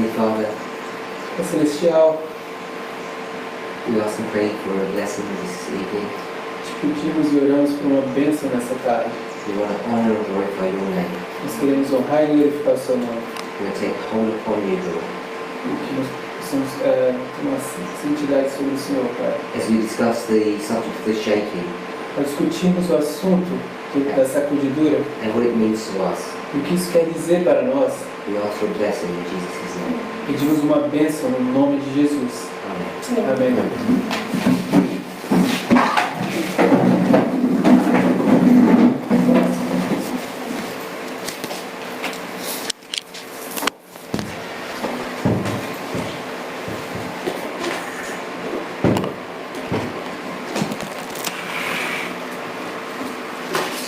Heavenly Father, Pai Celestial, we ask and pray for a blessing this evening. te pedimos e oramos por uma bênção nessa tarde. We want to honor and glorify your name. Nós queremos honrar e glorificar o seu nome. We want to take hold upon you, Lord. E que nós possamos ter uma santidade sobre o Senhor, Pai. As we discuss the subject of the shaking Nós discutimos o assunto da sacudidura and what it means to us, e o que isso quer dizer para nós. we ask for a blessing in Jesus' name. Pedimos uma bênção no nome de Jesus. Amen. Amém.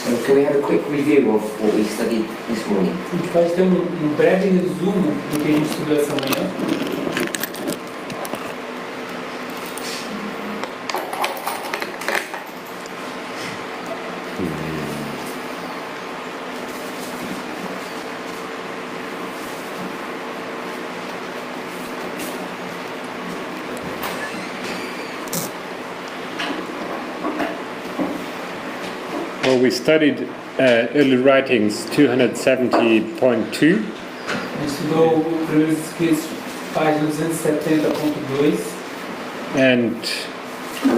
So can we have a quick review of what we studied this morning? A gente pode ter um breve resumo do que a gente estudou essa manhã. Well, we studied early writings 270.2 A gente estudou o Primeiros Escritos, página 270.2. and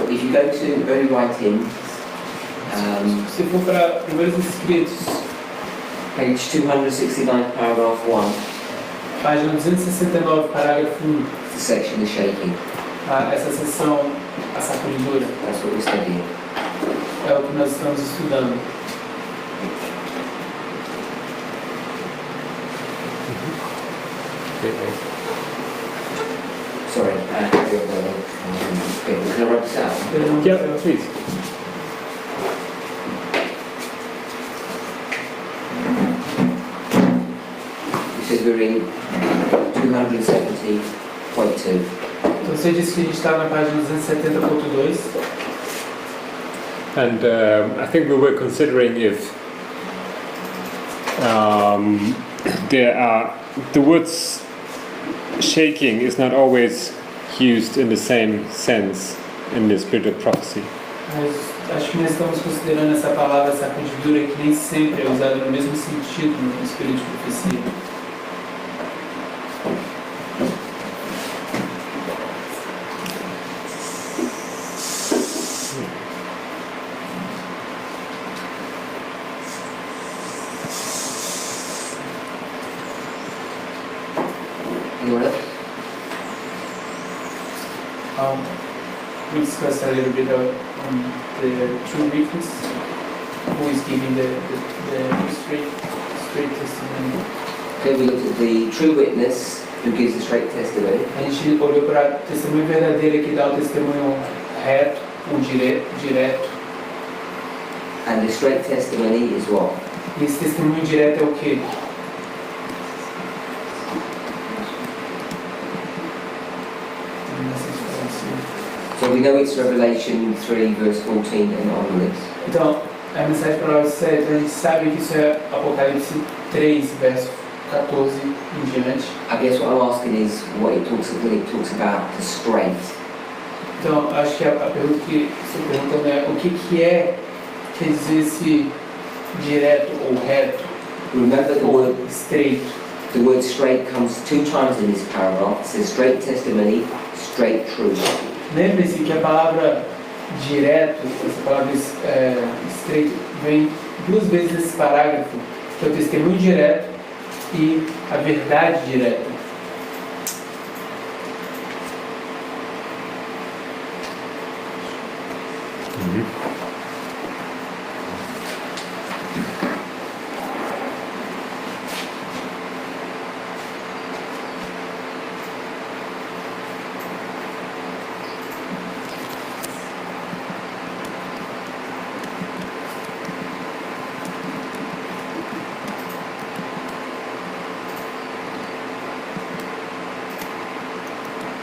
If you go to early writings, Se for para Primeiros Escritos, page 269, paragraph 1, página 269, parágrafo 1, the section is shaking. essa seção, a sacudidura, That's what we're studying. é o que nós estamos estudando. Sorry, can I write this out? yeah, please. You said we're in 270.2. Então você disse que a gente está na página 270.2. And I think we were considering if there are the words shaking is not always used in the same sense in the spirit of prophecy. Mas acho que nós estamos considerando essa palavra sacudidura que nem sempre é usada no mesmo sentido no espírito de profecia. Anyone else? We discussed a little bit on the true witness, who is giving the straight testimony. Okay, we looked at the true witness who gives the straight testimony. A gente olhou para o testemunho verdadeiro que dá o testemunho reto, o direto. And the straight testimony is what? E esse testemunho direto é o quê? So we know it's Revelation 3 verse 14 and onwards. Então, a mensagem para nós é, a gente sabe que isso é Apocalipse 3, verso 14 em diante. I guess what I'm asking is what it talks when it talks about the straight. Então, acho que a pergunta que você pergunta é o que é, quer dizer esse direto ou reto Remember the ou word, estreito. the word straight comes 2 times in this paragraph. It says straight testimony, straight truth. Lembre-se que a palavra direto, essa palavra estreito, vem 2 vezes nesse parágrafo, que é o testemunho direto e a verdade direta.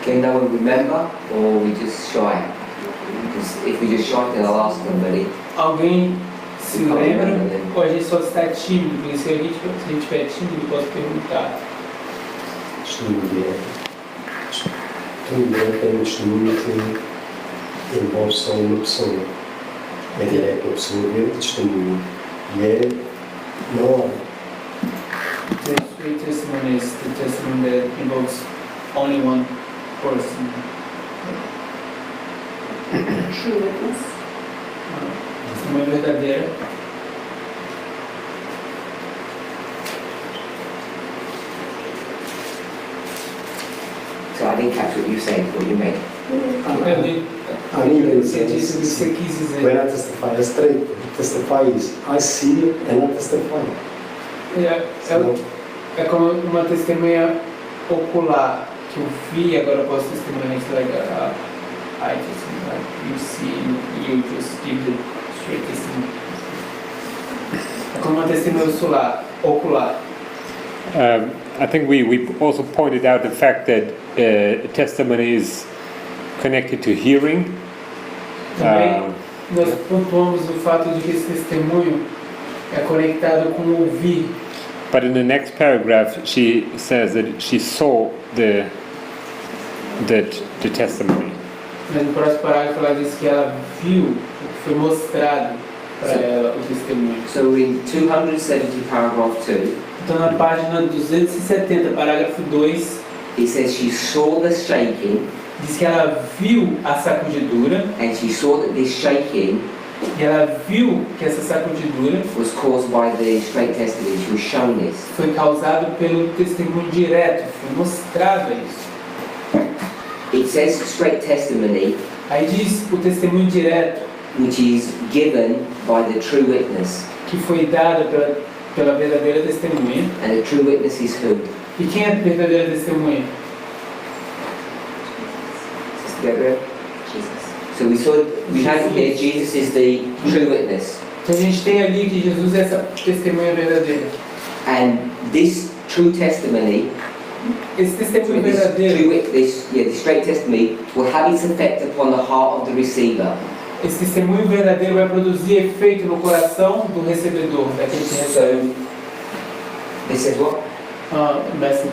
Can no one remember, or we just shy? Because if we just shy, then I'll ask somebody. Alguém se lembra ou a gente só está tímido? Porque se a gente estiver tímido, posso perguntar. testemunho direto. Testemunho direto é um testemunho que envolve só uma pessoa. É direto, a pessoa vê o testemunho. E é na hora. The straight testimony is the testimony that involves only one person. True witness. Testemunha verdadeira. So I didn't catch what you said, what you meant. I mean, Você disse o que você quis when dizer. I testify, I straight testify is I see it and I testify. É como uma testemunha ocular que eu vi, agora eu posso testemunhar isso, like, I just, like, you see, you just give the straight testimony. É como uma testemunha ocular. I think we also pointed out the fact that testimony is connected to hearing. Também nós pontuamos o fato de que esse testemunho é conectado com o ouvir. But in the next paragraph, she says that she saw the testimony. Mas no próximo parágrafo ela diz que ela viu o que foi mostrado para ela, o testemunho. So in 270 paragraph 2, Então na página 270, parágrafo 2, it says she saw the shaking, diz que ela viu a sacudidura and she saw that this shaking e ela viu que essa sacudidura was caused by the straight testimony. She was shown this. foi causado pelo testemunho direto, foi mostrado isso. It says straight testimony, Aí diz o testemunho direto, which is given by the true witness. que foi dado pela verdadeira testemunha. And the true witness is who? E quem é a verdadeira testemunha? Sister Gabriel? Jesus. So we had here Jesus is the true witness. Então a gente tem ali que Jesus é essa testemunha verdadeira. And this true testimony, Esse testemunho this verdadeiro, the straight testimony will have its effect upon the heart of the receiver. esse testemunho verdadeiro vai produzir efeito no coração do recebedor, daquele que recebe. It says what? Message.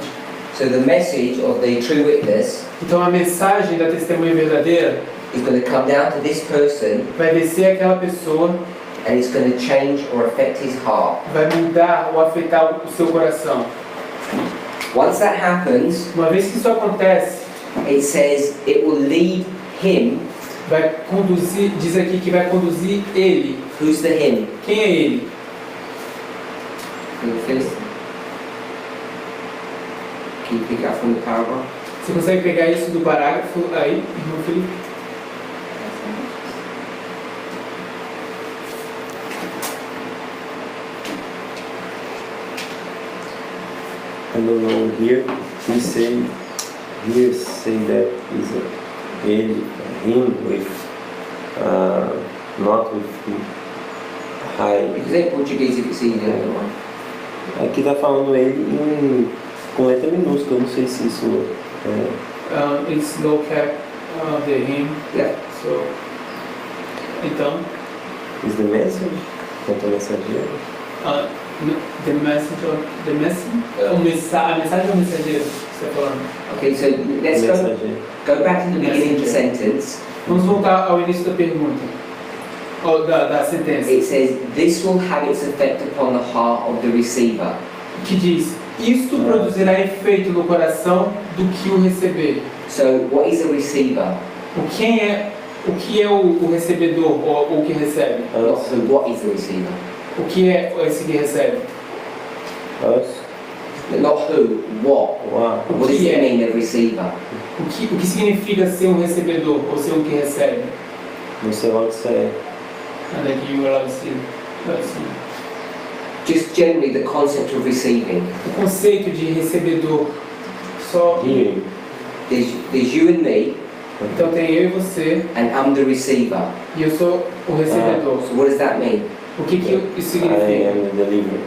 So the message of the true witness Então a mensagem da testemunha verdadeira is going to come down to this person, vai descer àquela pessoa, and it's going to change or affect his heart. vai mudar ou afetar o seu coração. Once that happens, Uma vez que isso acontece, it says it will lead him. vai conduzir, diz aqui que vai conduzir ele. Who's the him? Quem é ele? Can you finish? Can you pick it up from the paragraph? Você consegue pegar isso do parágrafo aí, irmão Felipe? I don't know, here say that is him with not with high. You can say it in Portuguese if it's easier. Don't worry. Aqui tá falando ele com letra minúscula, eu não sei se isso é. It's low cap, the him. Yeah. So, então, Is the message? Quanto a mensageiro? the message of the message, a mensagem ou mensageiro que você está falando? Okay, so let's Mensageiro. go back to the beginning of the sentence. Vamos voltar ao início da pergunta, ou da sentença, It says this will have its effect upon the heart of the receiver. que diz: isto produzirá efeito no coração do que o receber. So what is a receiver? O que é o recebedor ou o que recebe? Not who, what is the receiver? O que é esse que recebe? Us? Not who, what? Wow. What does it mean, a receiver? O que significa ser um recebedor ou ser um que recebe? Não sei onde isso é. And that you will see. Just generally the concept of receiving. O conceito de recebedor só. Hearing. There's you and me, Então tem eu e você and I'm the receiver. e eu sou o recebedor. So what does that mean? O que isso I significa? am the deliverer.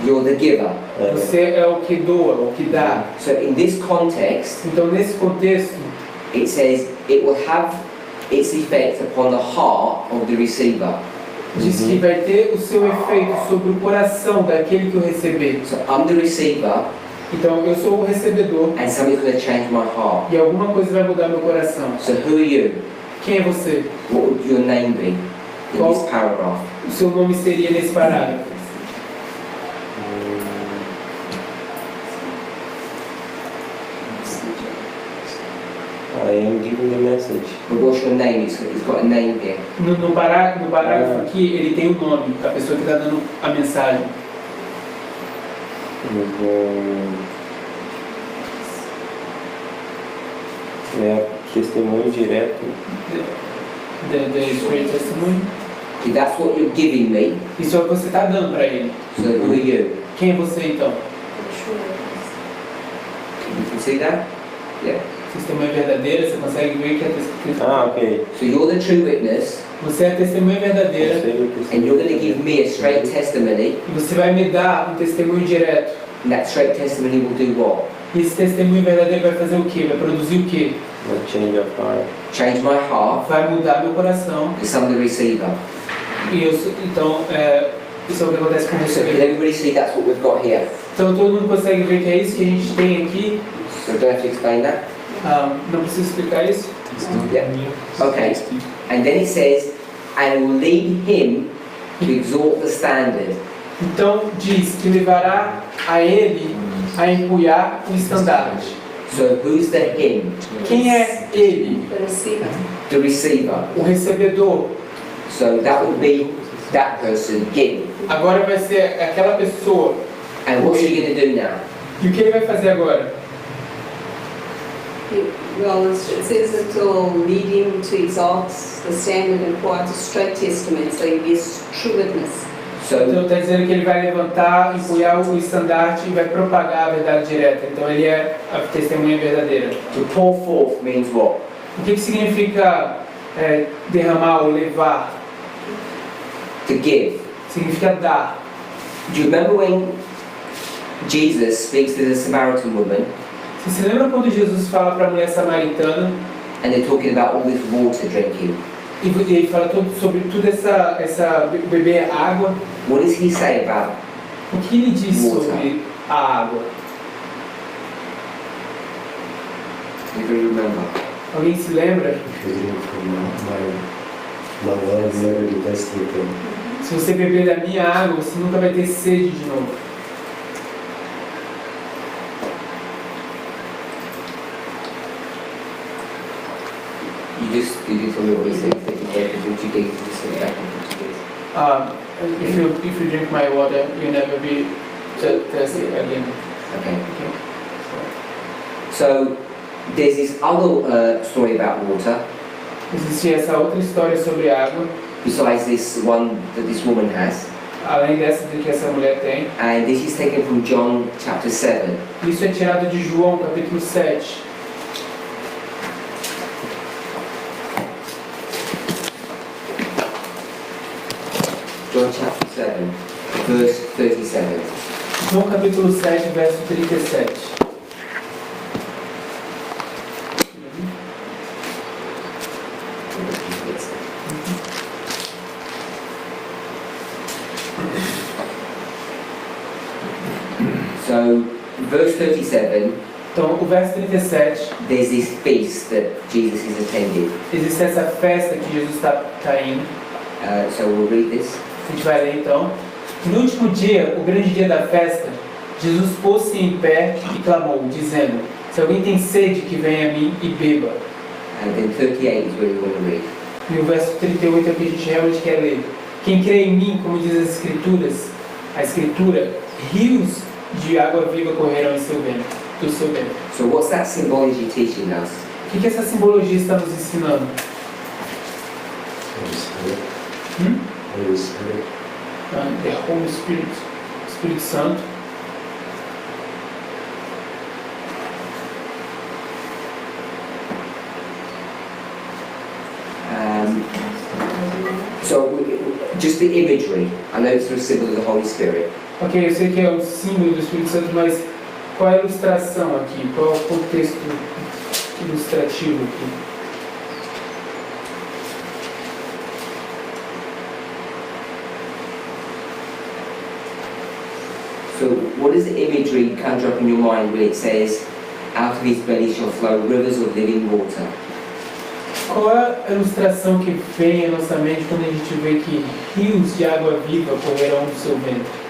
You're the giver. Você é o que doa, o que dá. So in this context, Então nesse contexto, it says it will have its effect upon the heart of the receiver. diz que vai ter o seu efeito sobre o coração daquele que o receber. So I'm the receiver, Então eu sou o recebedor and something's going to change my heart. e alguma coisa vai mudar meu coração. So who are you? Quem é você? What would your name be in this paragraph? O seu nome seria nesse parágrafo. I am giving the message. But what's your name? It's got a name here. No parágrafo aqui, ele tem o nome da pessoa que está dando a mensagem. É testemunho direto. The straight testimony. If that's what you're giving me, Isso é o que você está dando para ele. so who are you? Quem é você então? You can see that? Yeah. Testemunha verdadeira, você consegue ver que é testemunha. Ah, ok. So you're the true witness, Você é a testemunha verdadeira and you're going to give me a straight testimony, e você vai me dar um testemunho direto. and that straight testimony will do what? E esse testemunho verdadeiro vai fazer o quê? Vai produzir o quê? A change of heart. Change my heart, Vai mudar meu coração. because I'm the receiver. E então, isso é o que acontece com So você. can everybody see that's what we've got here? Então todo mundo consegue ver que é isso que a gente tem aqui. So I don't have to explain that? Não preciso explicar isso. Yeah. Okay. And then it says, and will lead him to exalt the standard. Então diz que levará a ele a empunhar o estandarte. So who's the him? Quem é ele? The receiver. O recebedor. So that would be that person, him. Agora vai ser aquela pessoa. And what's he going to do now? E o que ele vai fazer agora? Well, it says that it will lead him to exalt the standard and pour out a straight testament, so he'll be a true witness. So Então está dizendo que ele vai levantar, empunhar o estandarte e vai propagar a verdade direta. Então ele é a testemunha verdadeira. to pour forth means what? O que significa derramar ou levar? To give. Significa dar. Do you remember when Jesus speaks to the Samaritan woman Você se lembra quando Jesus fala para a mulher samaritana and they're talking about all this water drinking? e ele fala sobre tudo essa beber água? What does he say about O que ele diz Water. sobre a água? if you remember? Alguém se lembra? If you drink from my well, you never be thirsty again. Se você beber da minha água, você nunca vai ter sede de novo. You did tell me what he said. That you gave the Portuguese, you said back in Portuguese. If you drink my water, you'll never be thirsty again. Okay. So there's this other story about water, Existe essa outra história sobre água, besides this one that this woman has, além dessa que essa mulher tem. and this is taken from John chapter 7. Isso é tirado de João, capítulo 7. John chapter 7, verse 37. João, capítulo 7, verso 37. So, verse 37, Então, o verso 37, there's this feast that Jesus is attending. existe essa festa que Jesus está indo. So we'll read this. A gente vai ler então. No último dia, o grande dia da festa, Jesus pôs-se em pé e clamou, dizendo: se alguém tem sede, que venha a mim e beba. And then 38 is where we want to read. E o verso 38 é o que a gente realmente quer ler. Quem crê em mim, como diz as Escrituras, a Escritura, rios de água viva correrão em seu ventre, do seu ventre. So what's that symbology teaching us? O que essa simbologia está nos ensinando? Holy Spirit. Holy Spirit. The Holy Spirit, Espírito Santo. Just the imagery. I know it's a symbol of the Holy Spirit. Ok, eu sei que é o símbolo do Espírito Santo, mas qual é a ilustração aqui? Qual é o contexto ilustrativo aqui? So what is the imagery conjure up in your mind when it says, out of his belly shall flow rivers of living water? Qual é a ilustração que vem à nossa mente quando a gente vê que rios de água viva correrão do seu ventre?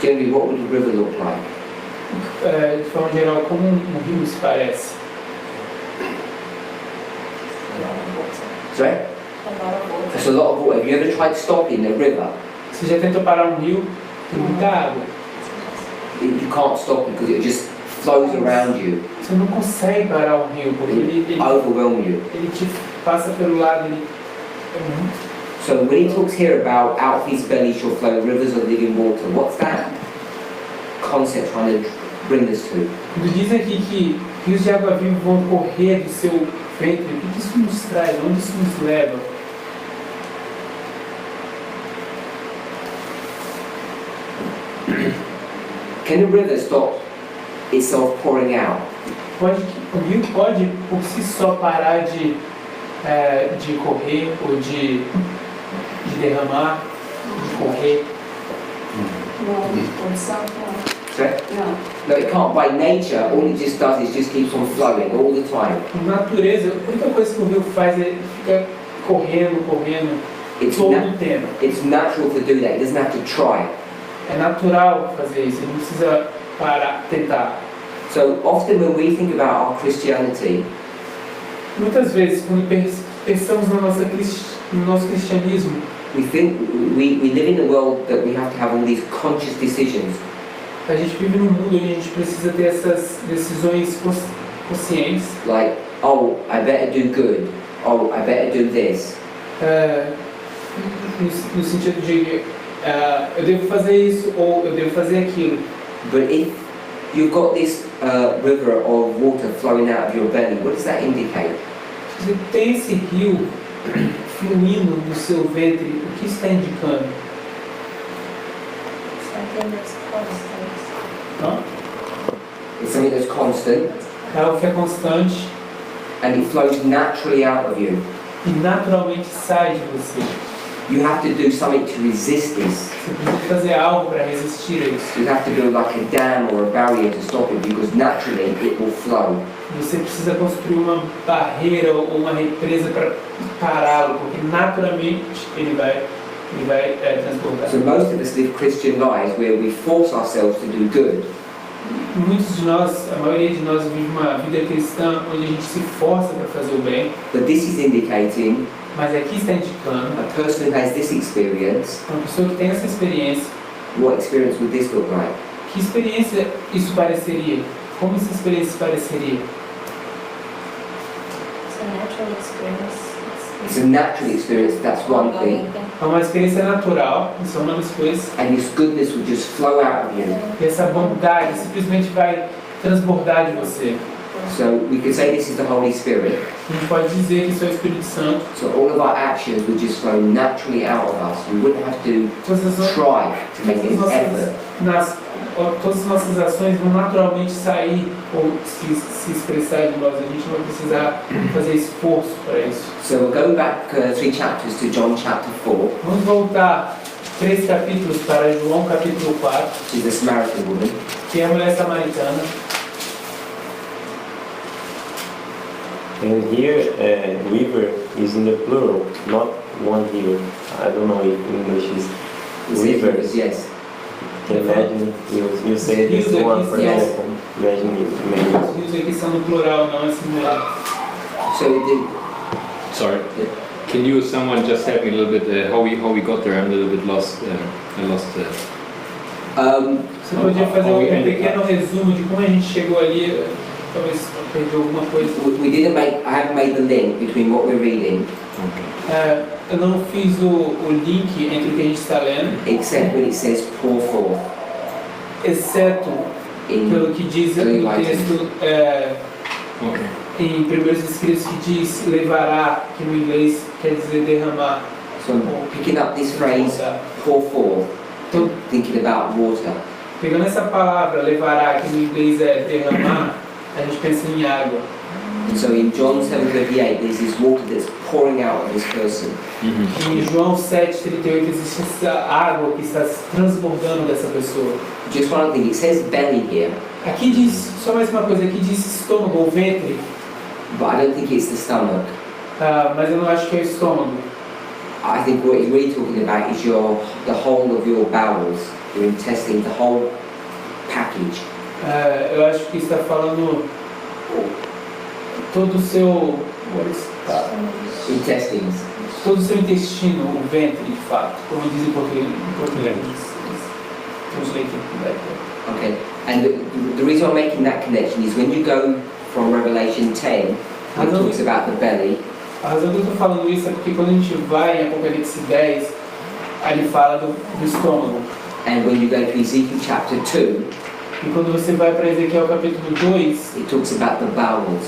Generally, what would a river look like? De forma geral, como rio se parece? Sorry? There's a lot of water. Have you ever tried stopping a river? Você já tentou parar rio? Tem muita água. You can't stop it because it just flows around you. Você não consegue parar rio porque ele Overwhelm you. te passa pelo lado. So when he talks here about out of his belly shall flow rivers of living water, what's that concept trying to bring us to? Quando diz aqui que rios de água viva vão correr do seu ventre, o que isso nos traz? Onde isso nos leva? Can a river stop itself pouring out? O rio pode por si só parar de correr ou de derramar, de correr? No, itself, no. Sorry? No. No, it can't. By nature, all it just does is just keeps on flowing all the time. Por natureza, a única coisa que o rio faz é ficar correndo It's, todo na- o tempo. it's natural to do that. It doesn't have to try. É natural fazer isso, ele não precisa parar, tentar. So often when we think about our Christianity, Muitas vezes, quando pensamos no nosso cristianismo, we think we live in a world that we have to have all these conscious decisions. a gente vive num mundo onde a gente precisa ter essas decisões conscientes. Like, oh, I better do good. Oh, I better do this. No sentido de eu devo fazer isso ou eu devo fazer aquilo. But if you've got this river of water flowing out of your belly, what does that indicate? Se tem esse rio fluindo no seu ventre, o que isso está indicando? Não? It's something that's constant É algo que é constante and it flows naturally out of you. e naturalmente sai de você. You have to do something to resist this. Você precisa fazer algo para resistir a isso. You have to build like a dam or a barrier to stop it because naturally it will flow. Você precisa construir uma barreira ou uma represa para pará-lo, porque naturalmente ele vai transbordar. So most of us live Christian lives where we force ourselves to do good. Muitos de nós, a maioria de nós vive uma vida cristã onde a gente se força para fazer o bem, But this is indicating mas aqui está indicando a person who has this experience, uma pessoa que tem essa experiência. what experience would this look like? Que experiência isso pareceria? Como essa experiência pareceria? It's a natural experience, that's one thing. É uma experiência natural, isso é uma das coisas. And this goodness will just flow out of you. E essa bondade simplesmente vai transbordar de você. So we could say this is the Holy Spirit. A gente pode dizer que isso é o Espírito Santo. So all of our actions would just flow naturally out of us. We wouldn't have to try to make an effort. Todas as nossas ações vão naturalmente sair ou se expressar de nós. A gente não vai precisar fazer esforço para isso. So we'll go back 3 chapters to John chapter 4, Vamos voltar 3 capítulos para João capítulo 4, which is the Samaritan woman. que é a mulher samaritana. And here, river is in the plural, not one river. I don't know if English is rivers. Yes. Imagine you say this Rios one aqui, for yes. example. Imagine Os rios aqui são no plural, não é singular. So Sorry. Can you, someone just help me a little bit how we got there? I'm a little bit lost. I lost. Você podia fazer um pequeno resumo de como a gente chegou ali, talvez perdeu alguma coisa. I haven't made the link between what we're reading, Eu não fiz o link entre o que a gente está lendo, except when it says pour forth exceto pelo que diz o texto Okay. em Primeiros Escritos que diz levará, que no inglês quer dizer derramar. So I'm picking up this phrase, pour forth, Então, thinking about water. pegando essa palavra levará, que no inglês é derramar, a gente pensa em água. And so in John 7:38, there's this water that's pouring out of this person. Em João 7:38 existe essa água que está se transbordando dessa pessoa. Just one thing, it says belly here, Aqui diz, só mais uma coisa, aqui diz estômago ou ventre, but I don't think it's the stomach. mas eu não acho que é o estômago. I think what he's really talking about is the whole of your bowels, your intestines, the whole package. Eu acho que está falando todo o seu Intestines. todo o seu intestino, o ventre de fato, como diz em português. Translated like that. Okay, and the reason I'm making that connection is when you go from Revelation 10, where it talks about the belly, A razão que eu estou falando isso é porque quando a gente vai em Apocalipse 10, ali fala do estômago. and when you go to Ezekiel chapter 2, E quando você vai para Ezequiel capítulo 2, it talks about the bowels.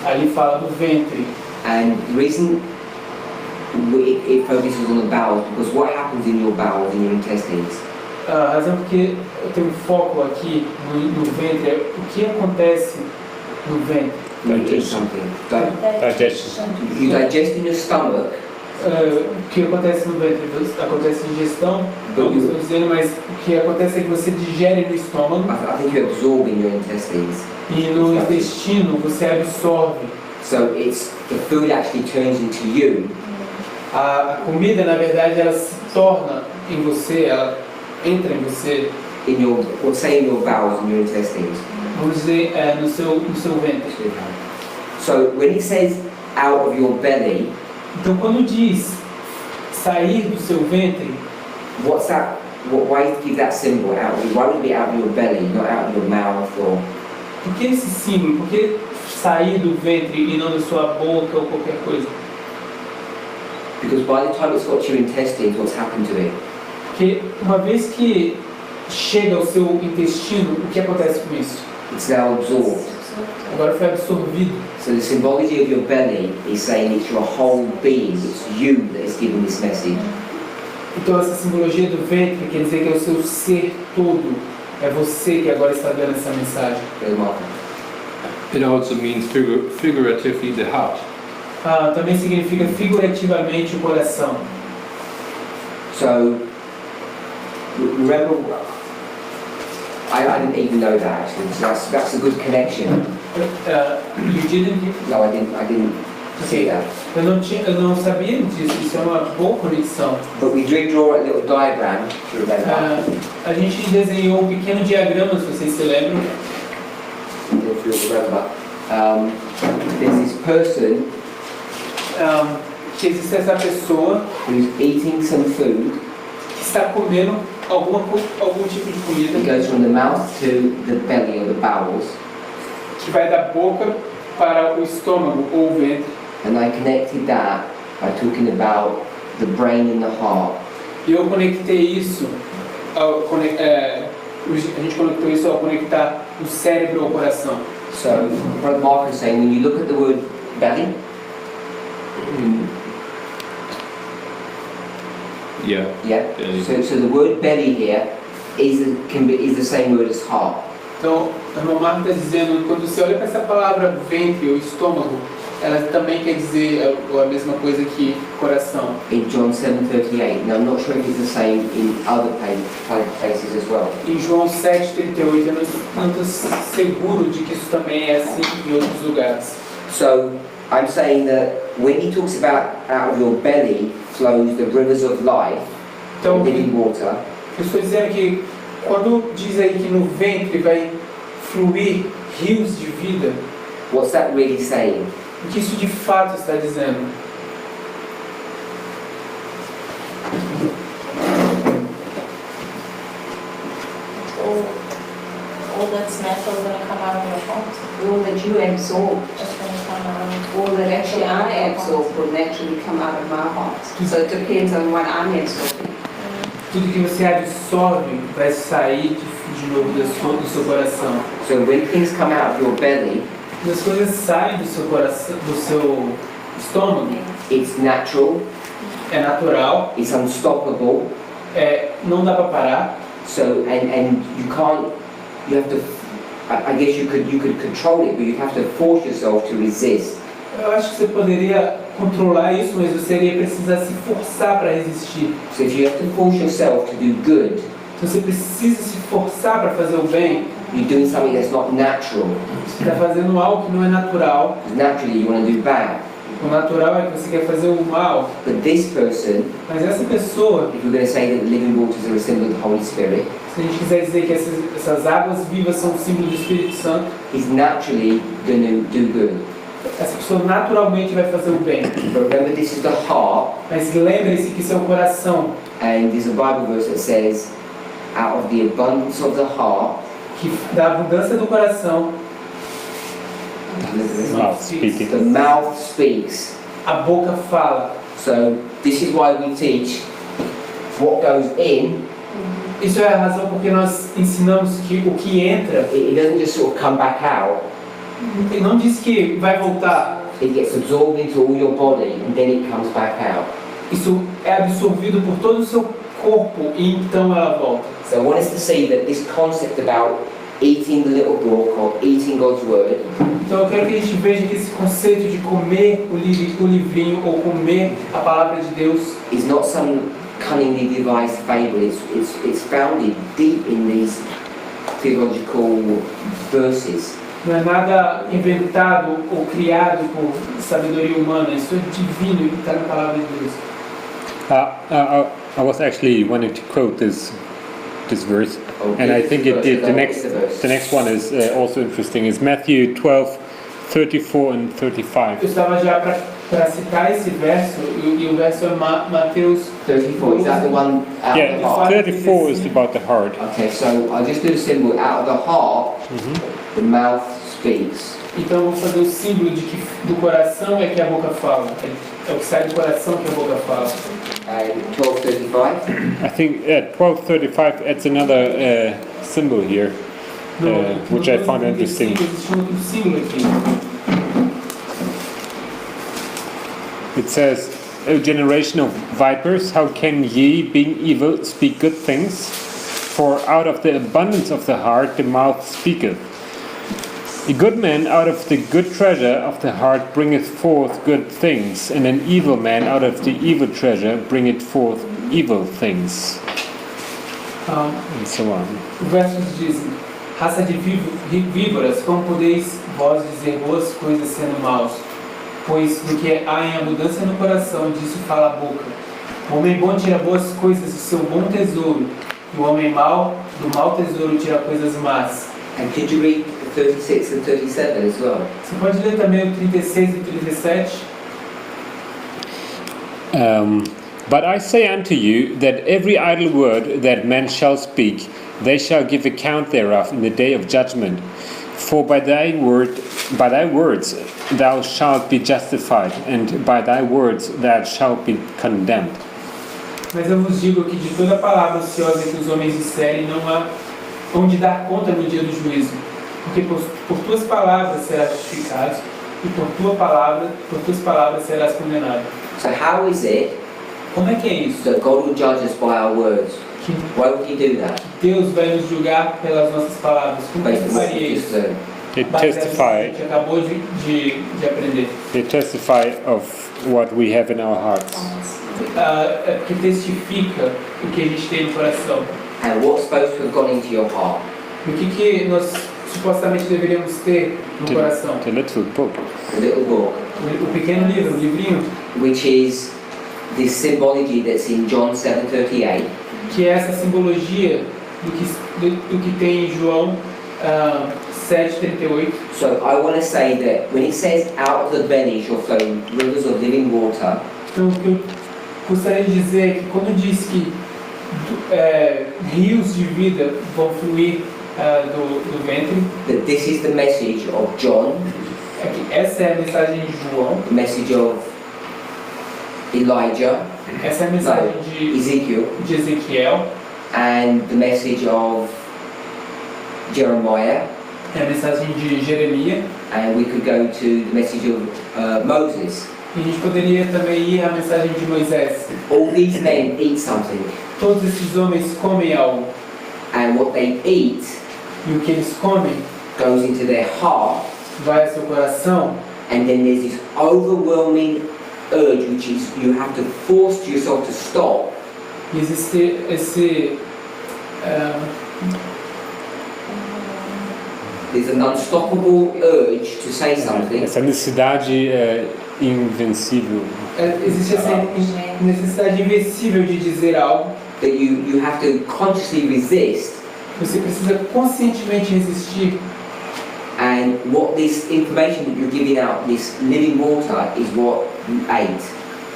ali fala do ventre. And the reason it focuses on the bowels, because what happens in your bowels, in your intestines, A razão porque eu tenho foco aqui no ventre é o que acontece no ventre. when you eat something. Digestion. You digest in your stomach, O que acontece no ventre acontece em digestão, não estou dizendo, mas o que acontece é que você digere no estômago I think you absorb in your intestines. e no intestino você absorve. So it's the food actually turns into you, A comida, na verdade, ela se torna em você, ela entra em você, in your, or say in your bowels, in your intestines. vamos dizer, no seu ventre. So when it says out of your belly, Então, quando diz sair do seu ventre, what's that? Why give that symbol out? Why would it be out of your belly, not out of your mouth or? por que esse símbolo? Por que sair do ventre e não da sua boca ou qualquer coisa? Because by the time it's got to your intestines, what's happened to it? Porque uma vez que chega ao seu intestino, o que acontece com isso? It's now absorbed. Agora foi absorvido. So the symbology of your belly is saying it's your whole being, it's you that is giving this message. Então essa simbologia do ventre quer dizer que é o seu ser todo. É você que agora está dando essa mensagem. Brother Martin. It also means figuratively the heart. Também significa figurativamente o coração. So remember, I didn't even know that actually. So that's a good connection. You didn't? No, I didn't see that. Eu não sabia disso. Isso é uma boa conexão. But we did draw a little diagram to remember. A gente desenhou um pequeno diagrama, se vocês se lembram. If you remember, there's this person Que existe essa pessoa who's eating some food. que está comendo algum tipo de comida It goes from the mouth to the belly or the bowels, que vai da boca para o estômago ou o ventre. and I connected that by talking about the brain and the heart. E eu conectei isso, a gente conectou isso ao conectar o cérebro ao coração. So, Brother Mark is saying when you look at the word belly, Yeah. yeah. Belly. So the word belly here is the same word as heart. Então, a irmã Marta está dizendo, quando você olha para essa palavra ventre ou estômago, ela também quer dizer a mesma coisa que coração. In John 7:38. Now I'm not sure if it's the same in other places as well. Em João 7:38, eu não estou seguro de que isso também é assim em outros lugares. So I'm saying that when he talks about out of your belly flows the rivers of life, Então, living water. eu estou dizendo que quando diz aí que no ventre vai fluir rios de vida, What's that really saying? o que isso de fato está dizendo? All that's natural is going to come out of your heart. All that you absorb, It's going to come out. all that actually I absorb will naturally come out of my heart. So it depends on what I'm absorbing. Tudo que você absorve vai sair de novo do seu coração. So when things come out of your belly, Quando as coisas saem do seu coração, do seu estômago, it's natural, é natural, it's unstoppable. não dá para parar. So and you can't, you have to I guess you could control it, but you'd have to force yourself to resist. Eu acho que você poderia controlar isso, mas você iria precisar se forçar para resistir. So if you have to force yourself to do good, Se você precisa se forçar para fazer o bem, you're doing something that's not natural. você está fazendo algo que não é natural. Because naturally you want to do bad. O natural é que você quer fazer o mal. But this person, Mas essa pessoa, if we're going to say that living waters are a symbol of the Holy Spirit, se a gente quiser dizer que essas águas vivas são um símbolo do Espírito Santo, is naturally going to do good. essa pessoa naturalmente vai fazer o bem. But remember, this is the heart, Mas lembre-se que isso é o coração, and there's a Bible verse that says, out of the abundance of the heart, que da abundância do coração, Mouth speaking. the mouth speaks. a boca fala. So this is why we teach what goes in. Isso é a razão porque nós ensinamos que o que entra, It doesn't just sort of come back out. ele não diz que vai voltar. It gets absorbed into all your body, and then it comes back out. Isso é absorvido por todo o seu corpo e então ela volta. So I want us to see that this concept about eating the little book or eating God's word Então eu quero que a gente veja que esse conceito de comer o livrinho ou comer a palavra de Deus is not some cunningly devised fable. It's founded deep in these theological verses. não é nada inventado ou criado por sabedoria humana, isso é divino e está na palavra de Deus. I was actually wanting to quote this verse, and I think it did. The next one is also interesting. It's Matthew 12:34 and 35. Eu estava já para citar esse verso e o verso é Mateus 34, is that the one out of the Yeah, heart? 34 is about the heart. Okay, so I'll just do the symbol. Out of the heart, the mouth speaks. Então eu vou fazer o símbolo de que do coração é que a boca fala. É o que sai do coração que a boca fala. And 12:35. I think 12:35 adds another symbol here, which I found interesting. Existe um outro símbolo aqui. It says, "O generation of vipers, how can ye, being evil, speak good things? For out of the abundance of the heart the mouth speaketh. A good man out of the good treasure of the heart bringeth forth good things, and an evil man out of the evil treasure bringeth forth evil things." And so on. O verso diz: raça de víboras, como podeis vós dizer boas coisas sendo maus? Pois do que há em abundância no coração, disso fala a boca. O homem bom tira boas coisas do seu bom tesouro, e o homem mau do mau tesouro tira coisas más. And could you read 36 and 37 as well? Você pode ler também o 36 e 37? But I say unto you that every idle word that man shall speak, they shall give account thereof in the day of judgment. For by thy words thou shalt be justified, and by thy words thou shalt be condemned. Mas eu vos digo que de toda palavra ociosa que os homens disserem, não há onde dar conta no dia do juízo. Porque por tuas palavras serás justificado, e por tuas palavras serás condenado. So how is it Como é que é isso? that God will judge us by our words? Que Why would He do that? Deus vai nos julgar pelas nossas palavras. Como que Based on what faria you just isso? said. They Baseado no que a testify. gente acabou de aprender. They testify of what we have in our hearts. É porque testifica o que a gente tem no coração. And what's supposed to have gone into your heart? O que nós supostamente deveríamos ter no coração? The little book. The little book, O pequeno livro, o livrinho, which is this symbology that's in John 7:38. que é essa simbologia do que tem em João 7:38. So I want to say that when it says out of the belly shall flow rivers of living water, Então, o que eu gostaria de dizer é que quando diz que rios de vida vão fluir do ventre, that this is the message of John, é que essa é a mensagem de João, the message of Elijah, essa é a mensagem de Ezekiel, Ezequiel, and the message of Jeremiah, é a mensagem de Jeremias, and we could go to the message of Moses. e a gente poderia também ir à mensagem de Moisés. All these men eat something, Todos esses homens comem algo, and what they eat e o que eles comem goes into their heart, vai ao seu coração, and then there's this overwhelming urge which is you have to force yourself to stop. e existe esse There's an unstoppable urge to say something, Essa necessidade invencível. existe essa necessidade invencível de dizer algo. that you have to consciously resist, Você precisa conscientemente resistir. and what this information that you're giving out, this living water, is what you ate.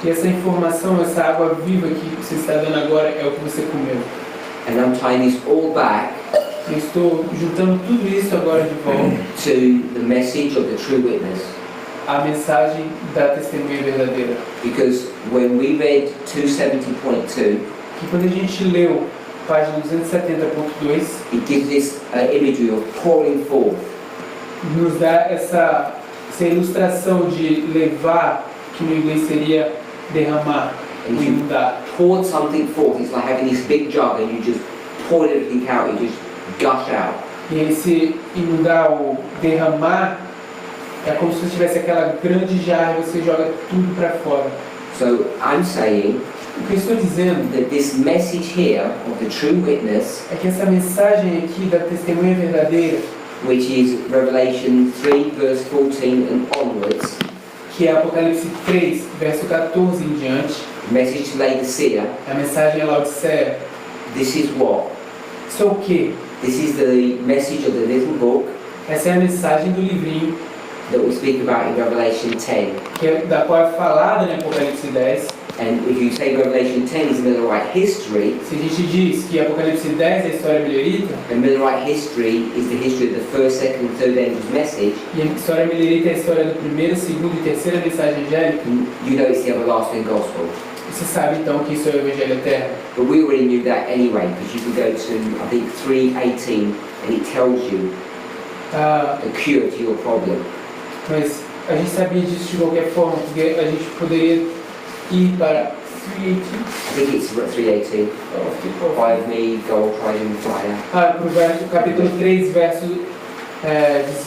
E essa informação, essa água viva que você está dando agora é o que você comeu. And I'm tying this all back Eu estou juntando tudo isso agora de volta to the message of the true witness. à mensagem da testemunha verdadeira. Because when we read 270.2, Que quando a gente leu página 270.2, it gives this imagery of pouring forth. nos dá essa ilustração de levar, que no inglês seria derramar, And ou you inundar. poured something forth. It's like having this big jug and you just poured everything out. You just gush out. E esse inundar ou derramar é como se você tivesse aquela grande jarra e você joga tudo para fora. So I'm saying O que eu estou dizendo that this message here of the true witness, é que essa mensagem aqui da testemunha verdadeira, which is Revelation 3 verse 14 and onwards, que é Apocalipse 3, verso 14 em diante, message to Laodicea, a mensagem a Laodiceia, this is what? isso é o quê? This is the message of the little book Essa é a mensagem do livrinho, that we speak about in Revelation 10. da qual é falada em Apocalipse 10. And if you say Revelation 10 is Millerite history, Se a gente diz que Apocalipse 10 é a história millerita, and Millerite history is the history of the first, second, and third angel's message, e a história millerita é a história do primeiro, segundo e terceira mensagem angélica, you know it's the everlasting gospel. você sabe então que isso é o Evangelho Eterno. But we already knew that anyway, because you can go to, I think, 3:18, and it tells you Ah, the cure to your problem. mas a gente sabia disso de qualquer forma, porque a gente poderia ir para I think it's 3:18. Five me, gold, trident, fire. para o capítulo 3, verso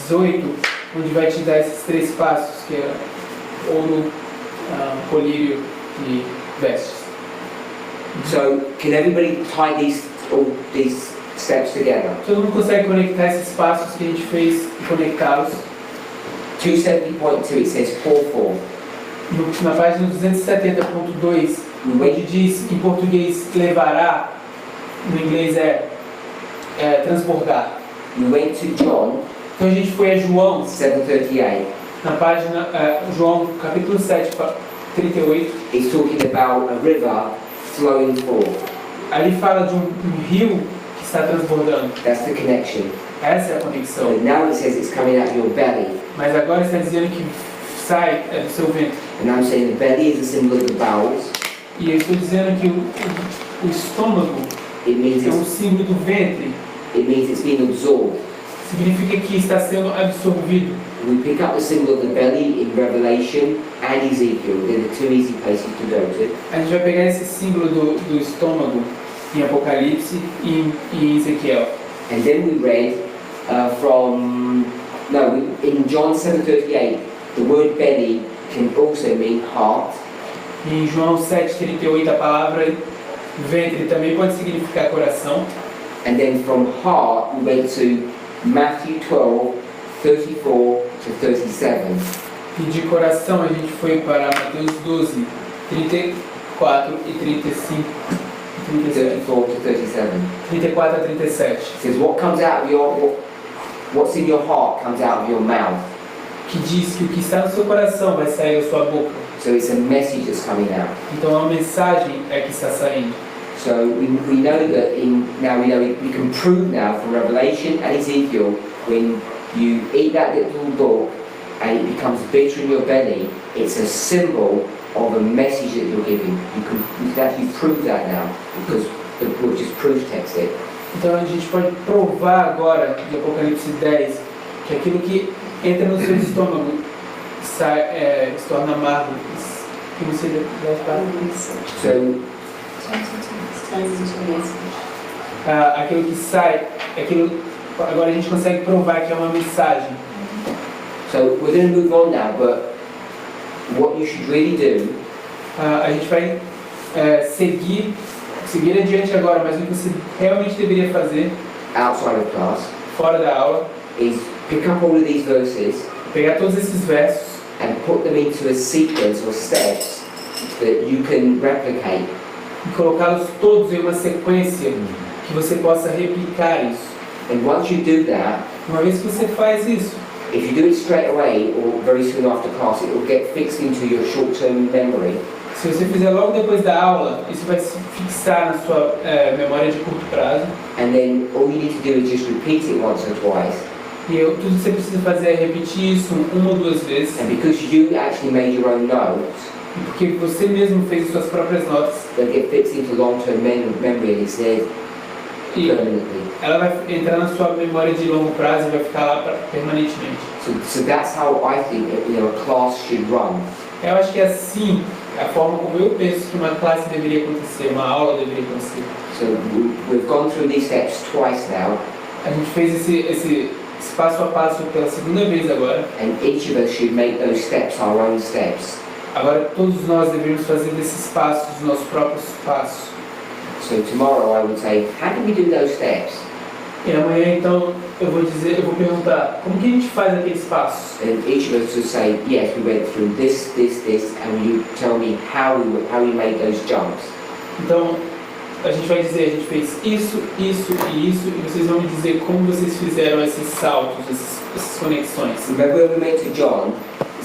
18, onde vai te dar esses três passos, que é ouro, colírio e vestes. So, can everybody tie all these steps together? Todo mundo consegue conectar esses passos que a gente fez e conectá-los? 270.2, it says pour forth. Na página 270.2, onde diz em português levará, no inglês é transbordar. We went to John Então a gente foi a João, 7:38. na página João capítulo 7, 38. It's talking about a river flowing forth. Ali fala de um rio que está transbordando. That's the connection. Essa é a conexão. But now it says it's coming out of your belly. Mas agora está dizendo que sai do seu ventre. And I'm saying the belly is a symbol of the bowels. E eu estou dizendo que o estômago It means é um it's, símbolo do ventre. it means it's being absorbed. Significa que está sendo absorvido. We pick up the symbol of the belly in Revelation and Ezekiel. They're the two easy places to go to. A gente vai pegar esse símbolo do estômago em Apocalipse e em Ezequiel. And then we read in John 7:38, the word belly can also mean heart. E em João 7,38 a palavra ventre também pode significar coração. And then from heart we went to Matthew 12:34 to 37. E de coração a gente foi para Mateus 12, 34 e 35. 34 to 37. 34 a 37. It says what's in your heart comes out of your mouth. Que diz que o que está no seu coração vai sair da sua boca. So it's a message that's coming out. Então a mensagem é que está saindo. So we know that we can prove now from Revelation and Ezekiel, when you eat that little book and it becomes bitter in your belly, it's a symbol of a message that you're giving. You can actually prove that now, because we'll just proof text it. Então a gente pode provar agora, de Apocalipse 10, que aquilo que entra no seu estômago se torna amargo. Que você deve falar. So Aquilo que sai, aquilo agora a gente consegue provar que é uma mensagem. So we're going to move on now, but what you should really do A gente vai seguir adiante agora, mas o que você realmente deveria fazer outside of class fora da aula, is pick up all of these verses pegar todos esses versos and put them into a sequence or steps that you can replicate. e colocá-los todos em uma sequência que você possa replicar isso. And once you do that, Uma vez que você faz isso, if you do it straight away or very soon after class, it will get fixed into your short-term memory. se você fizer logo depois da aula, isso vai se fixar na sua memória de curto prazo. And then all you need to do is just repeat it once or twice. E tudo que você precisa fazer é repetir isso uma ou duas vezes. And because you actually made your own notes, E porque você mesmo fez suas próprias notas, they'll get fixed into long-term memory and it's there e permanently. ela vai entrar na sua memória de longo prazo e vai ficar lá permanentemente. So that's how I think a class should run. Eu acho que assim, a forma como eu penso que uma classe deveria acontecer, uma aula deveria acontecer. So we've gone through these steps twice now, A gente fez esse passo a passo pela segunda vez agora. and each of us should make those steps our own steps. Agora todos nós deveríamos fazer desses passos os nossos próprios passos. So tomorrow I would say, how do we do those steps? E amanhã então eu vou perguntar, como que a gente faz aqueles passos? And each of us will say, yes, we went through this, and you tell me how we made those jumps. Então a gente vai dizer, a gente fez isso, isso e isso, e vocês vão me dizer como vocês fizeram esses saltos, essas conexões. Remember when we went to John,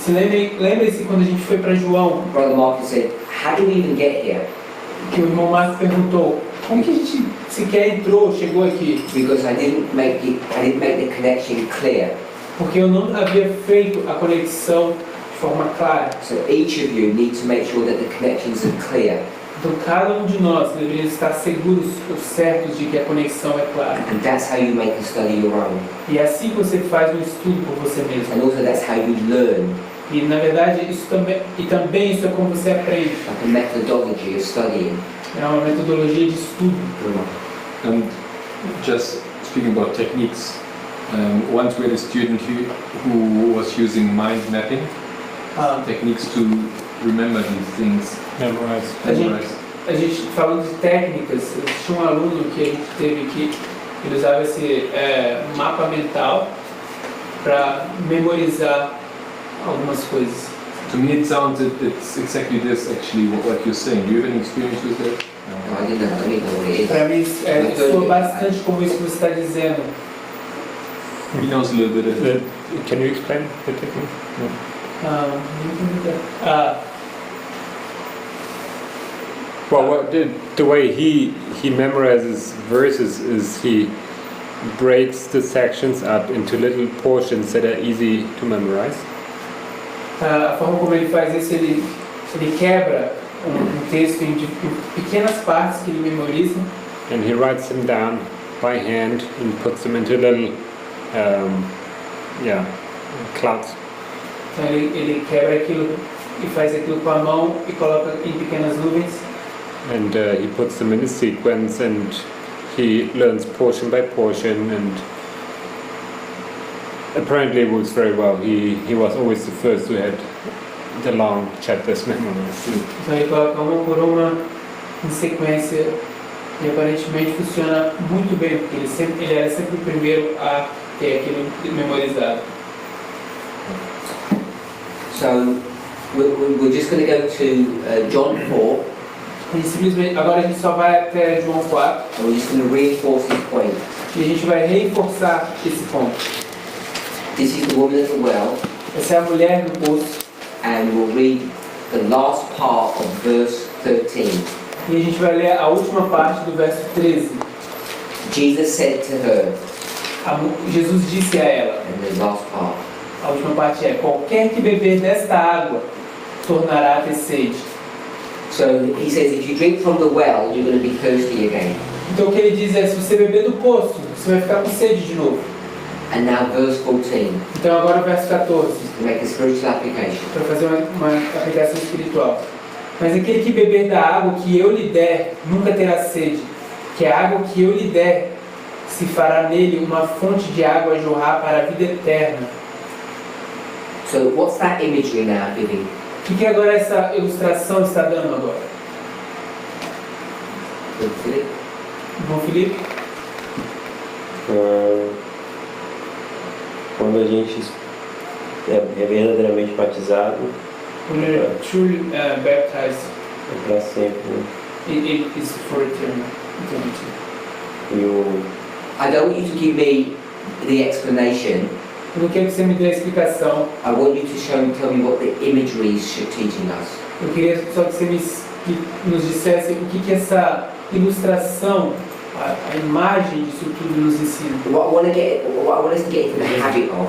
Lembre-se quando a gente foi para João, Brother Marcus said, how do we even get here? que o irmão Marcos perguntou, como que a gente sequer entrou, chegou aqui? Because I didn't make the connection clear. Porque eu não havia feito a conexão de forma clara. So each of you need to make sure that the connections are clear. Então cada um de nós deveria estar seguros ou certos de que a conexão é clara. And that's how you make a study your own. E é assim que você faz um estudo por você mesmo. And also that's how you learn, E na verdade isso também isso é como você aprende. like a methodology of studying. É uma metodologia de estudo. Just speaking about techniques, once we had a student who was using mind mapping techniques to remember these things. Memorize. A gente falando de técnicas, tinha um aluno que a gente teve que ele usava esse mapa mental para memorizar algumas coisas. To me, it sounds it's exactly this actually what you're saying. Do you have any experience with that? No, I didn't know what it is. Para mim, soa bastante como isso que você está dizendo. He knows a little bit of it. Can you explain the technique? Well, the way he memorizes verses is he breaks the sections up into little portions that are easy to memorize. A forma como ele faz isso, ele quebra um texto em pequenas partes que ele memoriza. And he writes them down by hand and puts them into little clouds. Então ele quebra aquilo e faz aquilo com a mão e coloca em pequenas nuvens. And he puts them in a sequence and he learns portion by portion, and apparently it works very well. He was always the first who had the long chapters memorized. Então ele coloca uma por uma em sequência e aparentemente funciona muito bem, porque ele era sempre o primeiro a ter aquilo memorizado. So we're just going to go to John 4, E simplesmente, agora a gente só vai até João 4 and we're just going to reinforce this point. e a gente vai reforçar esse ponto. This is the woman at the well, Essa é a mulher no poço and we'll read the last part of verse 13. e a gente vai ler a última parte do verso 13. Jesus said to her, Jesus disse a ela, and the last part, a última parte é: qualquer que beber desta água tornará a ter sede. so he says if you drink from the well, you're going to be thirsty again. Então o que ele diz é: se você beber do poço, você vai ficar com sede de novo. And now verse 14, Então agora o verso 14, to make a spiritual application. para fazer uma aplicação espiritual. Mas aquele que beber da água que eu lhe der, nunca terá sede, que a água que eu lhe der se fará nele uma fonte de água a jorrar para a vida eterna. So what's that imagery now giving? O que agora essa ilustração está dando agora? Philip? Bom, Felipe? Quando a gente é verdadeiramente batizado, When you're truly baptized, é para sempre, né? it is for eternity. E o I don't want you to give me the explanation. Eu não quero que você me dê a explicação. I want you to tell me what the imagery is teaching us. Eu queria só que você nos dissesse o que essa ilustração, a imagem disso tudo nos ensina. What I want us to get into the habit of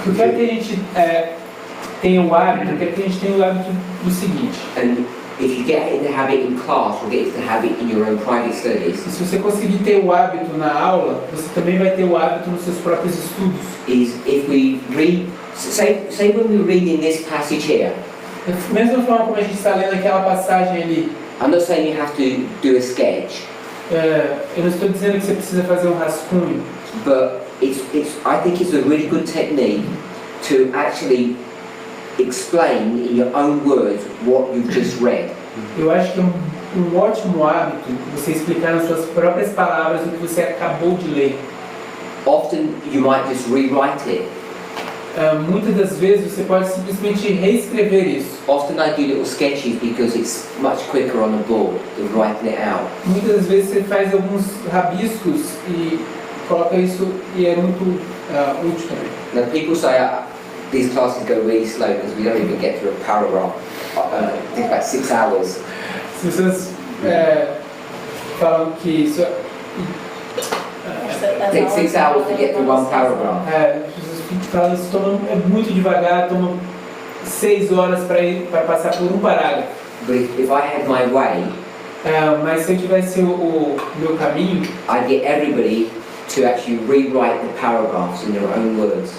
Eu quero que a gente tenha o hábito, eu quero que a gente tenha o hábito do seguinte. And if you get in the habit in class, you'll get into the habit in your own private studies. E se você conseguir ter o hábito na aula, você também vai ter o hábito nos seus próprios estudos. Is if we read, say when we read in this passage here, Da mesma forma como a gente está lendo aquela passagem ali, I'm not saying you have to do a sketch, eu não estou dizendo que você precisa fazer um rascunho, but I think it's a really good technique to actually explain in your own words what you've just read. eu acho que é um ótimo hábito você explicar nas suas próprias palavras o que você acabou de ler. Often you might just rewrite it. Muitas das vezes você pode simplesmente reescrever isso. Often I do little sketches because it's much quicker on the board than writing it out. Muitas das vezes você faz alguns rabiscos e coloca isso e é muito útil também. Now people say these classes go really slow because we don't even get to a paragraph. It takes about 6 hours. As pessoas falam que isso It takes 6 hours to get through one paragraph. as pessoas falam isso é muito devagar, toma 6 horas para passar por um parágrafo. But if I had my way, Mas se eu tivesse o meu caminho, I'd get everybody to actually rewrite the paragraphs in their own words.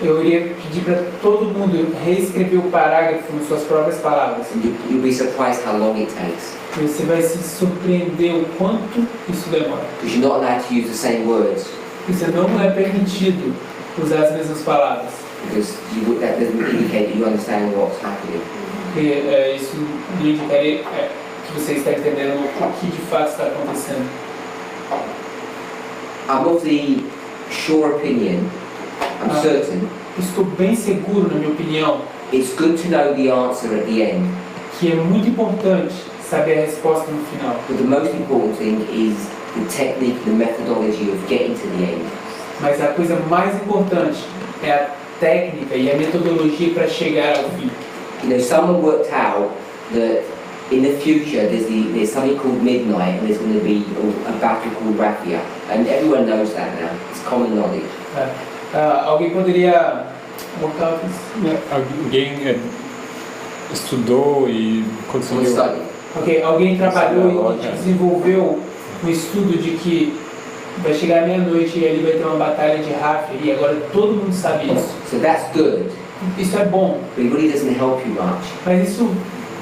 eu iria pedir para todo mundo reescrever o parágrafo nas suas próprias palavras. You'll be surprised how long it takes. E você vai se surpreender o quanto isso demora. Because you're not allowed to use the same words. Você não é permitido usar as mesmas palavras. Because that doesn't indicate that you understand what's happening. Porque isso não indicaria que você está entendendo o que de fato está acontecendo. I'm of the sure opinion, I'm certain, Estou bem seguro, na minha opinião, it's good to know the answer at the end. que é muito importante saber a resposta no final. But the most important thing is the technique, the methodology of getting to the end. Mas a coisa mais importante é a técnica e a metodologia para chegar ao fim. You know, someone worked out that in the future there's something called midnight and there's going to be a battle called Raffia. And everyone knows that now. It's common knowledge. Alguém poderia workout Alguém estudou e Someone conseguiu. study. Ok, alguém trabalhou e desenvolveu um estudo de que vai chegar meia-noite e ali vai ter uma batalha de Raffia e agora todo mundo sabe isso. So that's good, Isso é bom, but it really doesn't help you much. mas isso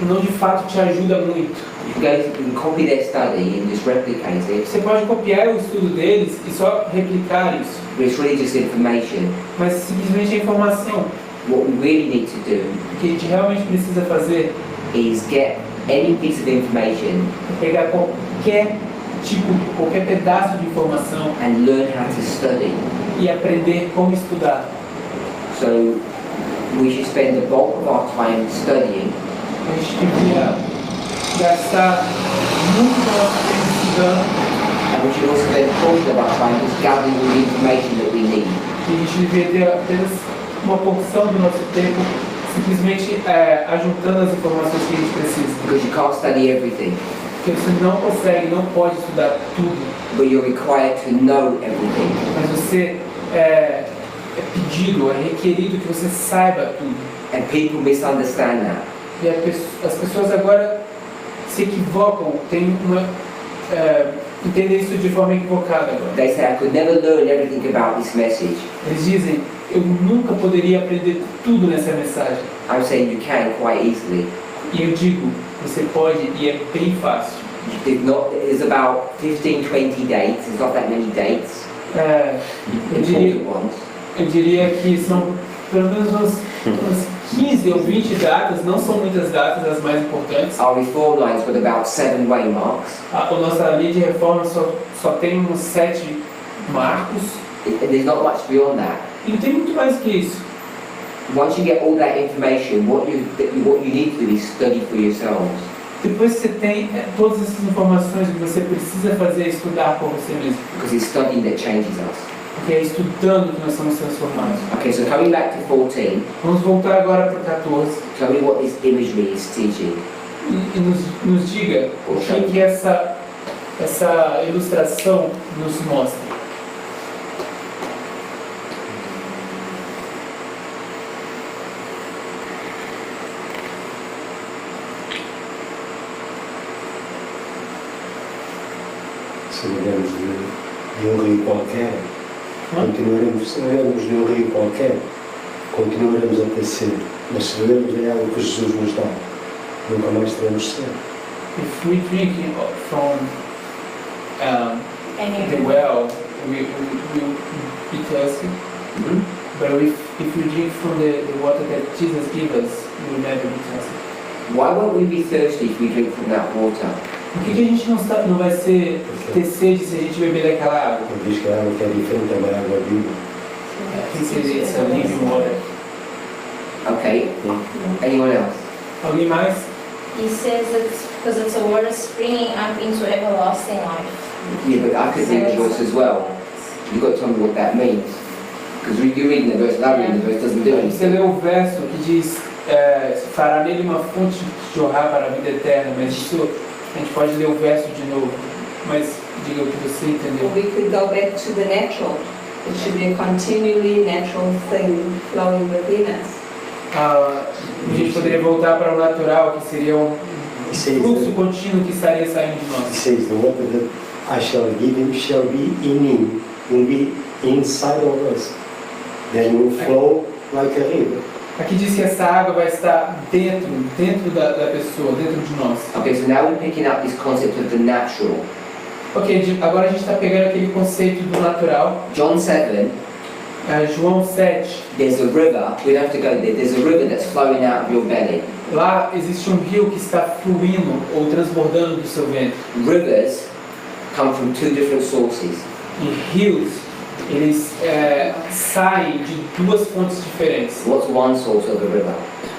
não de fato te ajuda muito. You can copy their study and just replicate it, Você pode copiar o estudo deles e só replicar isso, but it's really just information. mas simplesmente é informação. What we really need to do O que a gente realmente precisa fazer is get any piece of information é pegar qualquer pedaço de informação and learn how to study. e aprender como estudar. So we should spend the bulk of our time studying, A gente devia gastar muito do nosso tempo estudando and we should also spend a portion of our time just gathering all the information that we need. e a gente devia ter apenas uma porção do nosso tempo simplesmente ajuntando as informações que a gente precisa. Because you can't study everything, Porque você não consegue, não pode estudar tudo, but you're required to know everything. mas você é pedido, é requerido que você saiba tudo. And people misunderstand that. E as pessoas agora se equivocam, entendem isso de forma equivocada agora. They say, I could never learn everything about this message. Eles dizem, eu nunca poderia aprender tudo nessa mensagem. I'm saying you can quite easily. E eu digo, você pode e é bem fácil. There's about 15, 20 dates, there's not that many dates. Eu diria que são pelo menos umas 15 ou 20 datas, não são muitas datas as mais importantes. Our reform lines with about 7 waymarks. A nossa lei de reforma só tem uns 7 marcos. There's not much beyond that. E não tem muito mais que isso. Once you get all that information, what you need to do is study for yourselves. Depois que você tem todas essas informações, o que você precisa fazer é estudar por você mesmo. Because it's studying that changes us. Porque é estudando que nós somos transformados. Okay, so coming back to 14, Vamos voltar agora para o 14 tell me what this imagery is teaching. e nos diga o que essa ilustração nos mostra. Se olharmos de um rio qualquer, se olharmos de um rio qualquer, continuaremos a ter sede. Mas se bebermos da água que Jesus nos dá, nunca mais teremos sede. If we drink from the well, we will be thirsty. But if we drink from the water that Jesus gives us, we will never be thirsty. Why won't we be thirsty if we drink from that water? Por que a gente não vai ter sede se a gente beber daquela água? Ele diz que a água que é diferente é uma água viva. He says it's a living water. Okay, anyone else? Alguém mais? He says it's because it's a water springing up into everlasting life. Yeah, but I could read the verse as well. You've got to tell me what that means. Because you're reading the verse, and I'm reading the verse, doesn't do Você anything. lê o verso que diz fará nele uma fonte de jorrar para a vida eterna, mas isso a gente pode ler o verso de novo, mas diga o que você entendeu. Or we could go back to the natural. It should be a continually natural thing flowing within us. A gente poderia voltar para o natural, que seria um fluxo contínuo que estaria saindo de He nós. says, the water that I shall give him shall be in him, will be inside of us. Then will flow like a river. Aqui diz que essa água vai estar dentro da pessoa, dentro de nós. Okay, so now we're picking up this concept of the natural. Ok, agora a gente está pegando aquele conceito do natural. John 7, João 7, there's a river, we don't have to go there, there's a river that's flowing out of your belly. lá existe um rio que está fluindo ou transbordando do seu ventre. Rivers come from 2 different sources. E rios, eles saem de 2 fontes diferentes. What's one source of the river?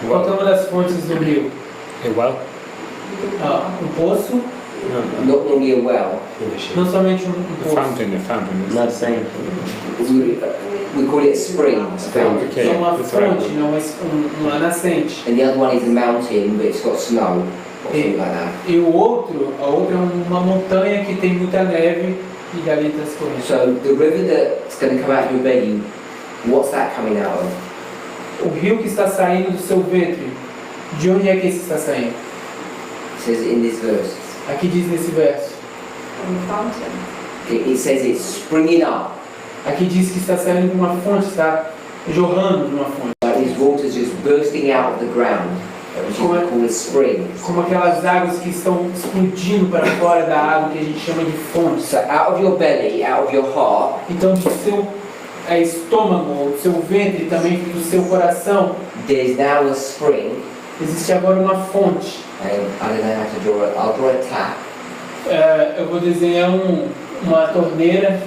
Qual é uma das fontes do rio? Well, Um poço, Not only a well, não somente um the poço. fountain. Not saying. we call it a spring. Okay, É uma that's right. fonte, não uma nascente. And the other one is a mountain, but it's got snow, or something like that. E a outra é uma montanha que tem muita neve e dali está escorrendo. So the river that's going to come out of your belly, what's that coming out of? O rio que está saindo do seu ventre, de onde é que esse está saindo? It says in this verse. Aqui diz nesse verso. From the fountain. It says it's springing up. Aqui diz que está saindo de uma fonte, está jorrando de uma fonte. Like these waters just bursting out of the ground, which is called a spring. Como aquelas águas que estão explodindo para fora da água que a gente chama de fonte. So out of your belly, out of your heart, Então do seu estômago, do seu ventre, também do seu coração, there's now a spring. existe agora uma fonte. And I don't know how to draw it. I'll draw a tap. Eu vou desenhar uma torneira,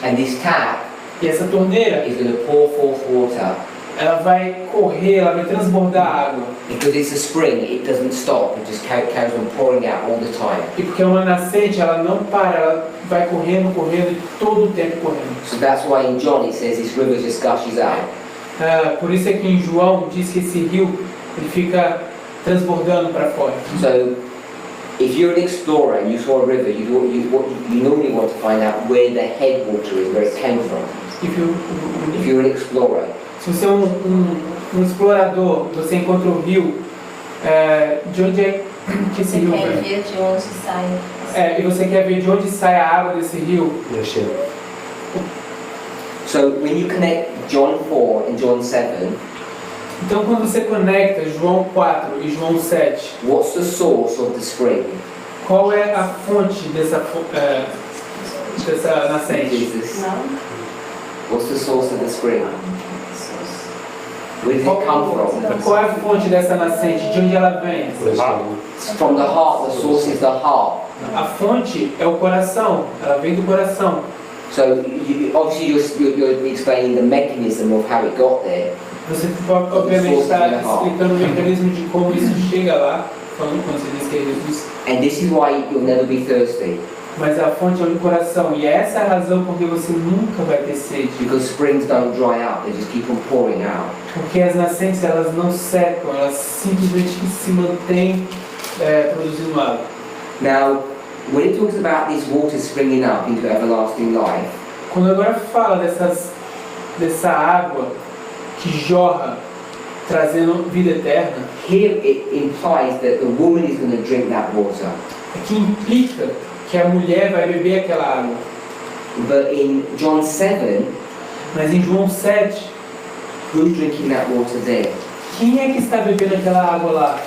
And this tap e essa torneira is going to pour forth water. ela vai correr, ela vai transbordar água. Because it's a spring, it doesn't stop. It just carries on pouring out all the time. E porque é uma nascente, ela não para, ela vai correndo e todo o tempo correndo. So that's why in John it says this river just gushes out. Por isso é que em João diz que esse rio ele fica transbordando para fora. So if you're an explorer and you saw a river, you normally want to find out where the headwater is, where it came from. If you're an explorer. Se você é um explorador, você encontra o rio, de onde é que esse Você rio quer vem? ver de onde sai. E você quer ver de onde sai a água desse rio? So when you connect John 4 and John 7, Então quando você conecta João 4 e João 7, what's the source of the spring? qual é a fonte dessa dessa nascente? Jesus. Não? What's the source of the spring? Where does it come from? Qual é a fonte dessa nascente? De onde ela vem? It's from the heart. The source is the heart. A fonte é o coração, ela vem do coração. So obviously you're explaining the mechanism of how it got there. Você obviamente está explicando o mecanismo de como isso chega lá, quando você diz que é Jesus. And this is why you'll never be thirsty. Mas a fonte é o coração, e essa é a razão porque você nunca vai ter sede. Because springs don't dry up, they just keep on pouring out. Porque as nascentes elas não secam, elas simplesmente se mantêm produzindo água. Now, when it talks about this water springing up into everlasting life, quando agora fala dessa água que jorra, trazendo vida eterna, here it implies that the woman is going to drink that water. que implica que a mulher vai beber aquela água. But in John 7, mas em João 7, who's drinking that water there? Quem é que está bebendo aquela água lá?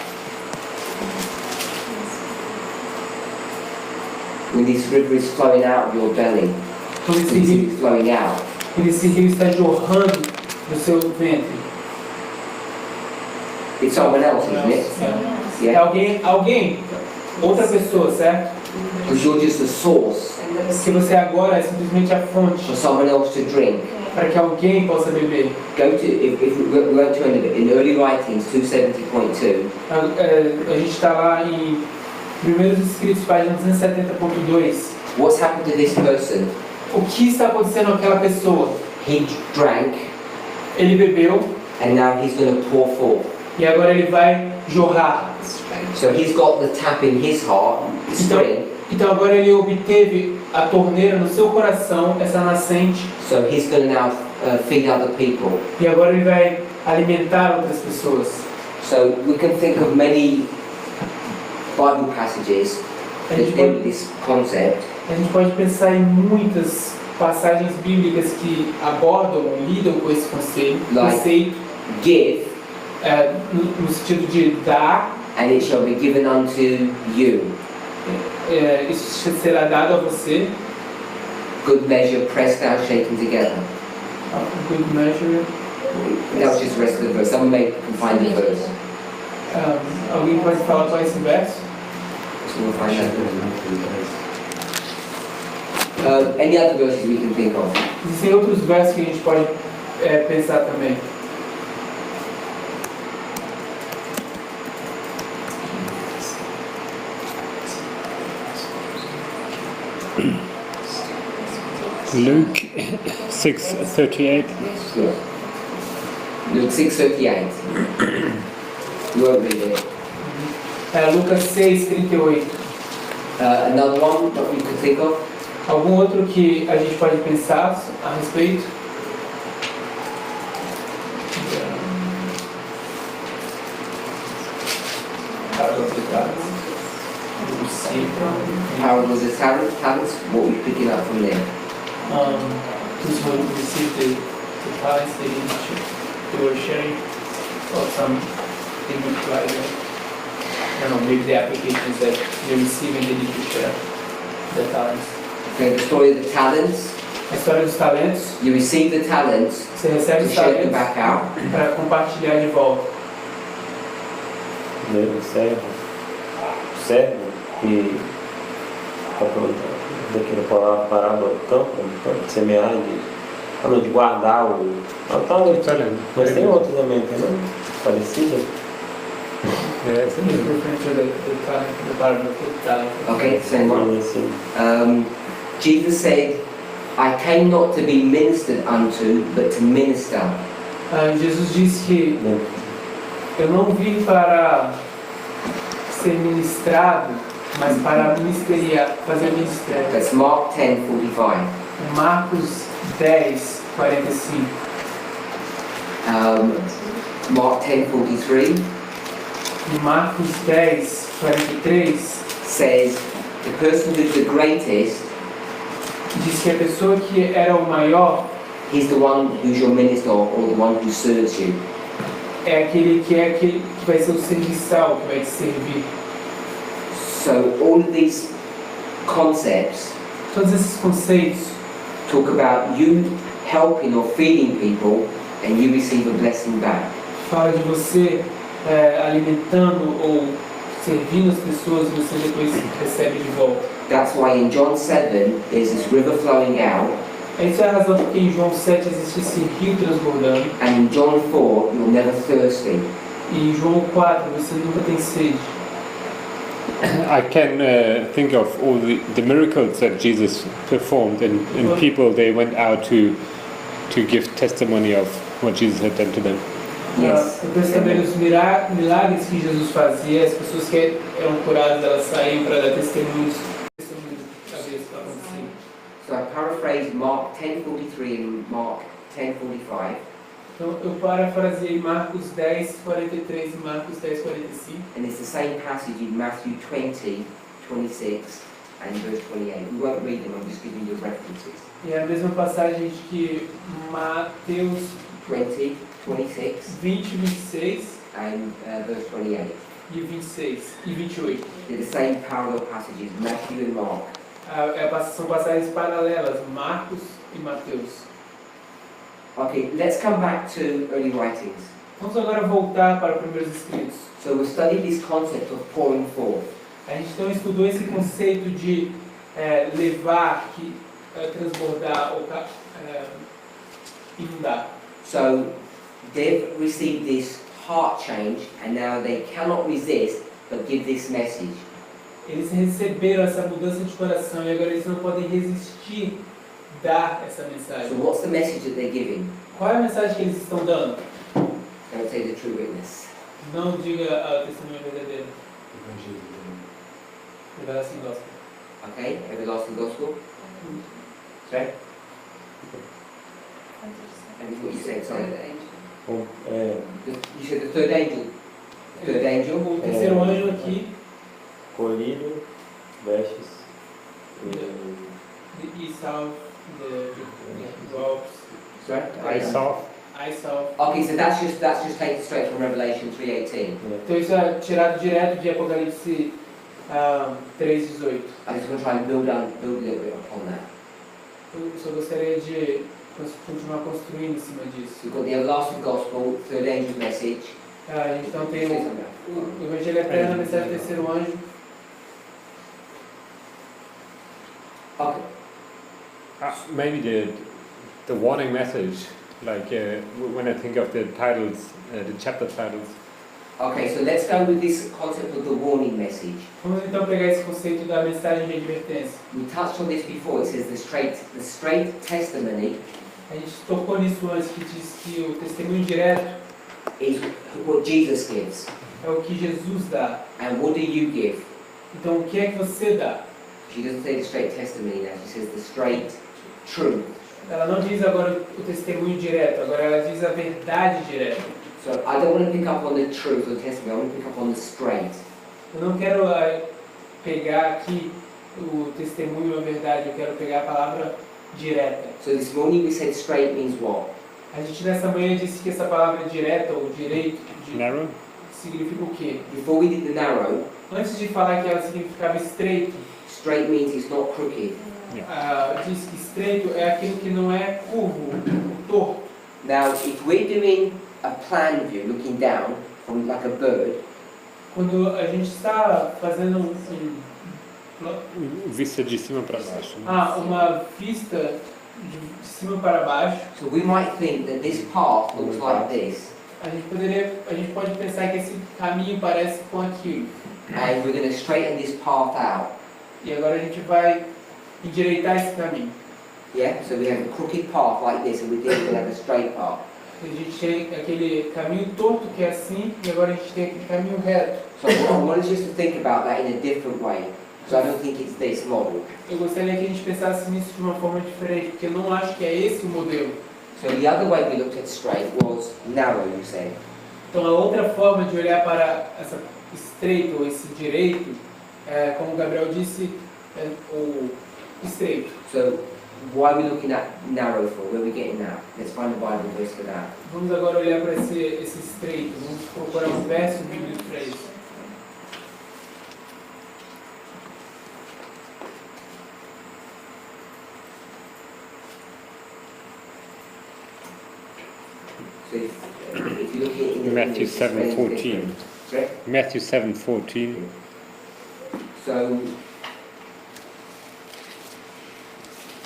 When this river is flowing out of your belly, Quando esse rio is flowing out. esse rio está jorrando do seu ventre. It's someone else, isn't it? É Yeah. alguém, outra pessoa, certo? Because you're just a source Que você agora é simplesmente a fonte for someone else to drink. para que alguém possa beber. Go to, if we won't turn it, in early writings 270.2, A gente está lá em Primeiros Escritos, página 270.2. what's happened to this person? O que está acontecendo com aquela pessoa? He drank, Ele bebeu and now he's going to pour forth. e agora ele vai jorrar. So he's got the tap in his heart, the spring. Então agora ele obteve a torneira no seu coração, essa nascente, So he's going to now feed other people. e agora ele vai alimentar outras pessoas. So we can think of many Bible passages A that gente deal with pode, this concept. a gente pode pensar em muitas passagens bíblicas que abordam, lidam com esse conceito, Give, no sentido de dar, and it shall be given unto you. Isso será dado a você. Good measure, pressed down, shaken together. Good measure. That was just the rest of the verse. Someone may can find the verse. Alguém pode falar qual é esse verso? So we'll find that verse. Any other verses we can think of? Existem outros versos que a gente pode pensar também. Luke 6:38. Yeah. Luke 6:38. You won't read it. Lucas 6:38. Another one that we could think of? Algum outro que a gente pode pensar a respeito? Harold was a talents. What were you picking up from there? Those who received the talents, they were sharing, or some they multiplied them. I don't know, maybe the applications that they receive and they need to share the talents. Okay, the story of the talents. A história dos talentos, You receive the talents você recebe to os share them talentos back out. para compartilhar de volta. Primeiro servo que daquela parábola do campo, de semear, de guardar o talento. Mas tem outro também, não? Parecido? Okay, same one. Assim. Jesus said, I came not to be ministered unto, but to minister. Jesus disse que eu não vim para ser ministrado, mas para ministeriar, fazer ministério. That's Mark 10:45. Marcos 10:45. Mark 10:43 Marcos 10:43 says, the person who's the greatest diz que a pessoa que era o maior is the one who's your minister or the one who serves you. é aquele que vai ser o serviçal, que vai te servir. So all of these concepts Todos esses conceitos talk about you helping or feeding people and you receive a blessing back. fala de você alimentando ou servindo as pessoas e você depois recebe de volta. That's why in John 7 there's this river flowing out, Essa é a razão porque em João 7 existe esse rio transbordando and in John 4 you're never thirsty. e em João 4 você nunca tem sede. I can think of all the miracles that Jesus performed, and people they went out to give testimony of what Jesus had done to them. Yes. Eu penso também nos milagres que Jesus fazia, as pessoas que eram curadas, elas saíam para dar testemunhos da vez que acontecia. So I paraphrase Mark 10:43 and Mark 10:45. Então eu parafraseei Marcos 10:43 e Marcos 10:45. And it's the same passage in Matthew 20:26 and verse 28. We won't read them, I'm just giving you references. E é a mesma passagem que Mateus 20:26 20:26 and verse 28. e 26 e 28. They're the same parallel passages, Matthew and Mark. São passagens paralelas, Marcos e Mateus. Okay, let's come back to early writings. Vamos agora voltar para os primeiros escritos. So we'll study this concept of pouring forth. A gente então estudou esse conceito de levar, transbordar ou inundar. So they've received this heart change and now they cannot resist but give this message. Eles receberam essa mudança de coração e agora eles não podem resistir dar essa So mensagem. what's the message that they're giving? Qual é a mensagem que eles estão dando? Don't say the true witness. Não diga a testemunha verdadeira. Evangelho. Revelação gospel. Okay, everlasting gospel. Sorry? And what you said, sorry. Bom, You said the third angel. Third angel. O terceiro anjo aqui, colírio, vestes, the east south, the Alps, Sorry? I saw. I south. Okay, so that's just taken straight from Revelation 3:18. Então isso é tirado direto de Apocalipse 3:18. I just want to try and build a little bit upon that. Eu só gostaria de continuar construindo em cima disso. So we've got the everlasting gospel, third angel's message. A gente então tem Say o something else. Evangelho Eterno, a mensagem do terceiro anjo. Okay. Maybe the warning message, like when I think of the titles, the chapter titles. Okay, so let's go with this concept of the warning message. Vamos então pegar esse conceito da mensagem de advertência. We touched on this before. It says the straight testimony A gente tocou nisso antes, que diz que o testemunho direto is what Jesus gives. é o que Jesus dá. And what do you give? Então o que é que você dá? She doesn't say the straight testimony now. She says the straight truth. Ela não diz agora o testemunho direto, agora ela diz a verdade direta. So I don't want to pick up on the truth or the testimony. I want to pick up on the straight. Eu não quero pegar aqui o testemunho, a verdade, eu quero pegar a palavra direta. So this morning we said straight means what? A gente nessa manhã disse que essa palavra direta ou direito Narrow. significa o quê? Before we did the narrow, Antes de falar que ela significava estreito, straight means it's not crooked. diz que estreito é aquilo que não é curvo, torto. Now, if we're doing a plan view, looking down from like a bird, Quando a gente está fazendo Vista de cima para baixo. Né? uma vista de cima para baixo, so we might think that this path looks like this, a gente pode pensar que esse caminho parece com aquilo. and we're going to straighten this path out. E agora a gente vai endireitar esse caminho. Yeah, so we have a crooked path like this, and we're going to have a straight path. A gente tem aquele caminho torto que é assim, e agora a gente tem aquele caminho reto. So I want us just to think about that in a different way, because I don't think it's this model. Eu gostaria que a gente pensasse nisso de uma forma diferente, porque eu não acho que é esse o modelo. So the other way we looked at straight was narrow, you said. Então a outra forma de olhar para essa estreito ou esse direito, como o Gabriel disse, é o estreito. So why are we looking at narrow for? Where are we getting that? Let's find the Bible verse for that. Vamos agora olhar para esse estreito, vamos procurar um verso bíblico para isso. So if you look at it in the Matthew English, it's very 7:14. different. Correct? Matthew 7:14. So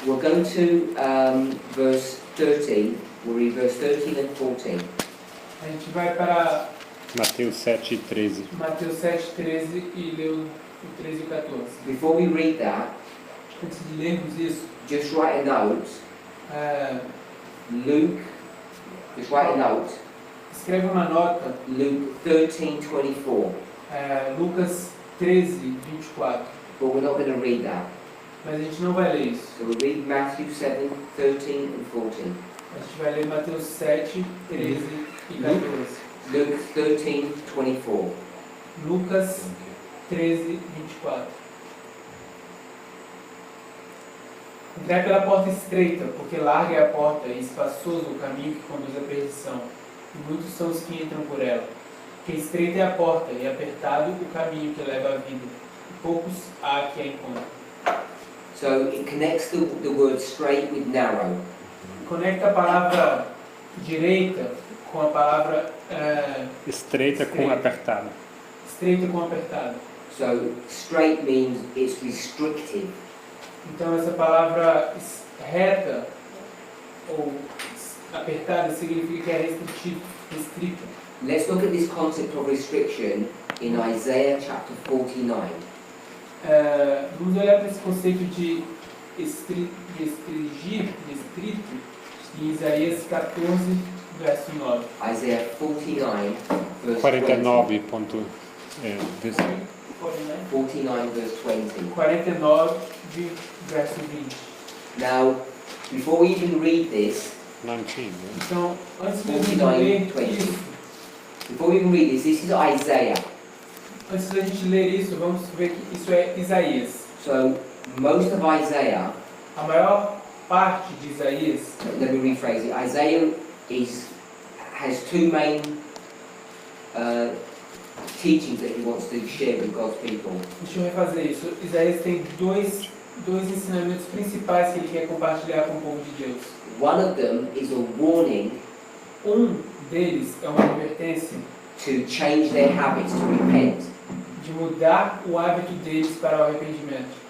we'll go to verse 13. We'll read verse 13 and 14. A gente vai para Mateus 7:13. Mateus 7:13 e ler o 13 e o 14. Before we read that, Antes de lermos isso, just write a note. Luke, just write a note. escreve uma nota, Luke 13:24. Lucas 13:24. But we're not going to read that. Mas a gente não vai ler isso. So we'll read Matthew 7:13 and 14. A gente vai ler Mateus 7, 13 e 14. Luke 13:24. Lucas 13:24. Entrai pela porta estreita, porque larga é a porta e espaçoso o caminho que conduz à perdição, e muitos são os que entram por ela. Que estreita é a porta e apertado o caminho que leva à vida, e poucos há que a encontram. So it connects the word straight with narrow. Conecta a palavra direita com a palavra Estreita com apertada. estreita com apertado. So straight means it's restrictive. Então essa palavra reta ou apertada significa que é restritivo, restrita. Let's look at this concept of restriction in Isaiah chapter 49. Vamos olhar para esse conceito de restringir, restrito, em Isaías 14, verso 9. Isaiah 49, verse 49. 49, verse 20. 49, verso 20. Now, before we even read this, 19. Então, antes de a gente ler isso, before we even read this is Isaiah. antes da gente ler isso, vamos ver que isso é Isaías. So, most of Isaiah, A maior parte de Isaías, let me rephrase it, Isaiah has two main teachings that he wants to share with God's people. deixa eu refazer isso. Isaías tem dois ensinamentos principais que ele quer compartilhar com o povo de Deus. One of them is a warning Deles é uma advertência to change their habits, to repent. de mudar o hábito deles para o arrependimento.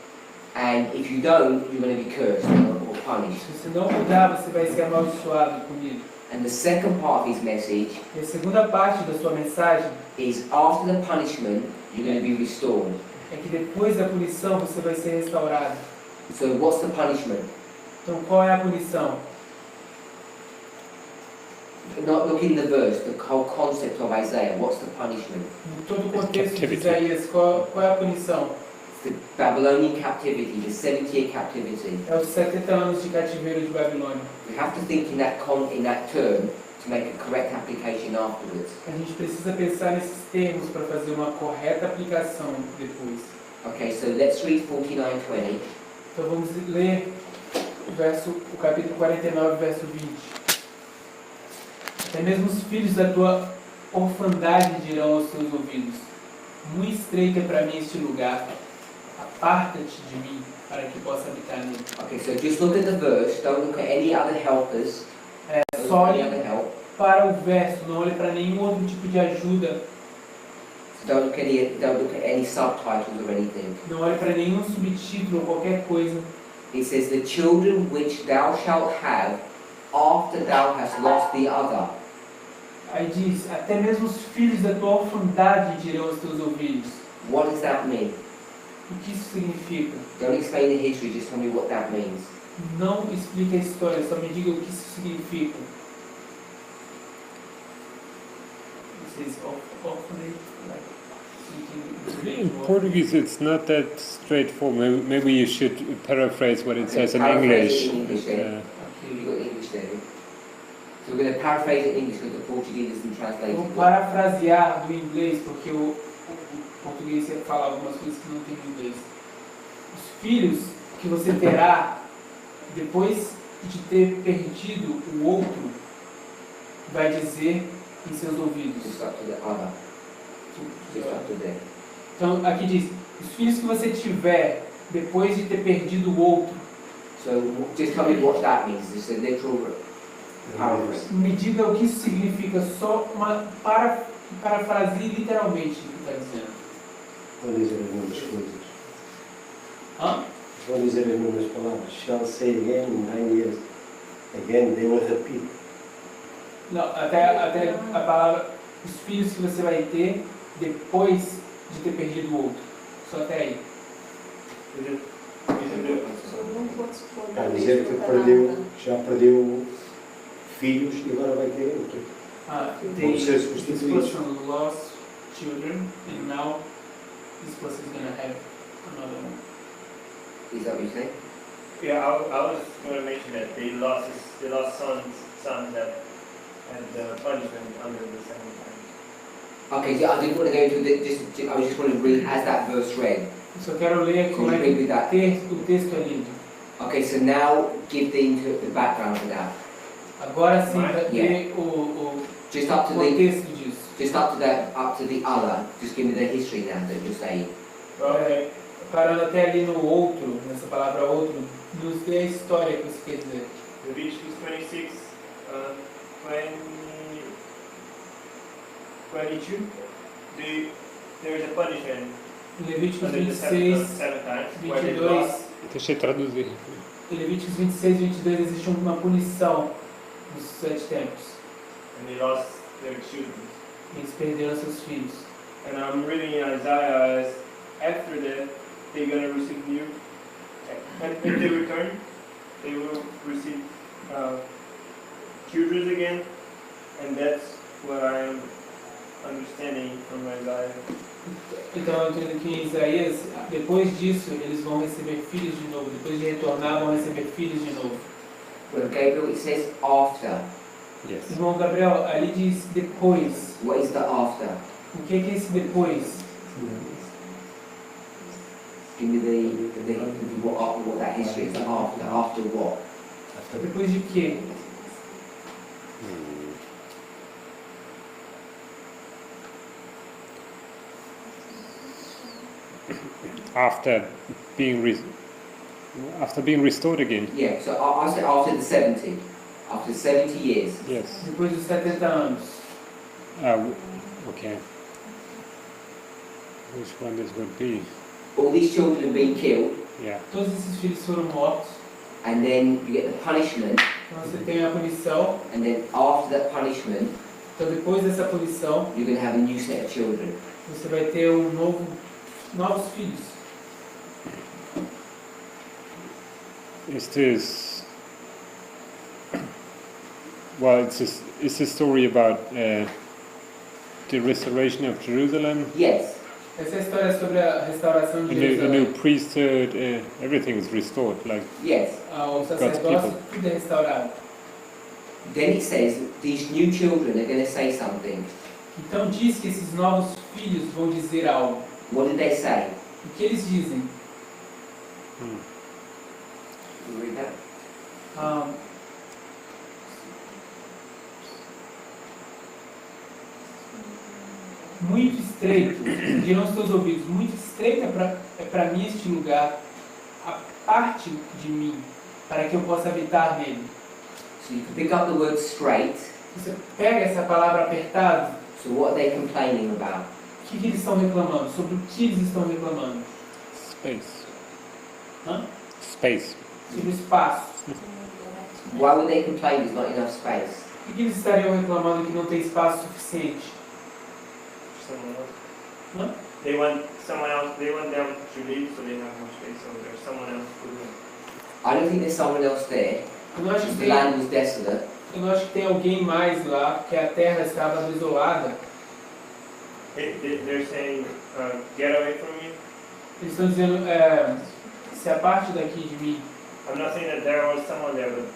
And if you don't, you're going to be cursed or punished. Se você não mudar, você vai ser amaldiçoado, punido. And the second part of his message E a segunda parte da sua mensagem is after the punishment, you're going to be restored. é que depois da punição você vai ser restaurado. So what's the punishment? Então qual é a punição? Not look in the verse, the whole concept of Isaiah. What's the punishment? Em todo o contexto de Captivity. Isaías, qual é a punição? It's the Babylonian captivity, the 70-year captivity. É os 70 anos de cativeiro de Babilônia. We have to think in that term to make a correct application afterwards. A gente precisa pensar nesses termos para fazer uma correta aplicação depois. Okay, so let's read 49:20. Então vamos ler o capítulo 49, verso 20. Até mesmo os filhos da tua orfandade dirão aos teus ouvidos: muito estreito é para mim este lugar, aparta-te de mim, para que possa habitar nele. Okay, so just look at the verse, don't look at any other helpers. Don't Só look at any olhe other help. para o verso, não olhe para nenhum outro tipo de ajuda, So don't look at any subtitles or anything. não olhe para nenhum subtítulo ou qualquer coisa. It says, the children which thou shalt have after thou hast lost the other. Aí diz: até mesmo os filhos da tua orfandade dirão aos teus ouvidos. What does that mean? O que isso significa? Don't explain the history, just tell me what that means. Não explique a história, só me diga o que isso significa. Vocês orphanage, like, In Portuguese, it's not that straightforward. Maybe you should paraphrase what it says in Paraphrase English. it in English then. Okay. You've got English there. So we're going to paraphrase it in English because the Portuguese isn't translated. Vou parafrasear do inglês, porque o português ia falar algumas coisas que não tem no inglês. Os filhos que você terá depois de ter perdido o outro, vai dizer em seus ouvidos. Just up to the other. Just up to there. Então aqui diz: os filhos que você tiver depois de ter perdido o outro. So just tell me what that means. It's a literal paraphrase. Me diga o que isso significa, só uma parafrasie literalmente o que está dizendo. Vou dizer as mesmas coisas. Hã? Vou dizer as mesmas palavras. Shall say again in 9 years. Again, they will repeat. Não, até a palavra, os filhos que você vai ter depois de ter perdido o outro. Só até aí. Não pode supor Está a dizer que já perdeu filhos e agora vai ter outro. Vão ser This substituídos. person lost children and now this person is going to have another one. Is that what you say? Yeah, I was going to mention that they lost sons that had punishment under the second time. Okay, so I didn't want to go into the, I was just going to read as that verse read. Eu só quero ler como é que o texto é lido. Okay, so now give the background to that. Agora sim, Yeah. ver o Just up to the, contexto disso. just up to the other. Just give me the history now that you're saying. Okay. Parando até ali no outro, nessa palavra outro, nos dê a história que você quer dizer. Leviticus 26, 22, there's a punishment Levíticos under the 26, seven times where they 22, lost. Deixa eu traduzir. em Levíticos 26, 22 existe uma punição nos 7 tempos. And they lost their children. Eles perderam seus filhos. And I'm reading in Isaiah as after that they're going to receive new. And if they return, they will receive children again. And that's what I am understanding from Isaiah. Então eu entendo que em Isaías, depois disso, eles vão receber filhos de novo. Depois de retornar, vão receber filhos de novo. Well, Gabriel, it says after. Yes. Irmão Gabriel, ali diz depois. What is the after? O que é esse depois? Give me the what that history is. After. After what? Depois de quê? After being restored again. Yeah. So I said after the 70. After 70 years. Yes. Depois dos 70 anos. Okay. Which one this would be? All these children have been killed, Yeah. Todos esses filhos foram mortos. and then you get the punishment, Então você tem a punição. and then after that punishment, Então depois dessa punição, you're going to have a new set of children. você vai ter novos filhos. Is this? Well, it's a story about the restoration of Jerusalem, Yes. Essa é a história sobre a restauração de a Jerusalém. new priesthood. Everything is restored. Like Yes. O sacerdócio, tudo é restaurado. Then it says that these new children are going to say something. Então diz que esses novos filhos vão dizer algo. What did they say? O que eles dizem? You read that? Muito estreito, dirão os teus ouvidos, muito estreito é para mim este lugar, a parte de mim, para que eu possa habitar nele. So you can pick up the word straight. Você pega essa palavra apertado, So what are they complaining about? o que eles estão reclamando? Sobre o que eles estão reclamando? space. Hã? Space. Sobre o espaço. Why would they complain there's not enough space? Por que eles estariam reclamando que não tem espaço suficiente? Someone else. Hã? They want someone else. They want them to leave, so they have more space. So there's someone else to do it. I don't think there's someone else there. Eu não acho que The tem, land was desolate. eu não acho que tem alguém mais lá, porque a terra estava desolada. They're saying, get away from me. Eles estão dizendo, se aparte daqui de mim. I'm not saying that there was someone there, but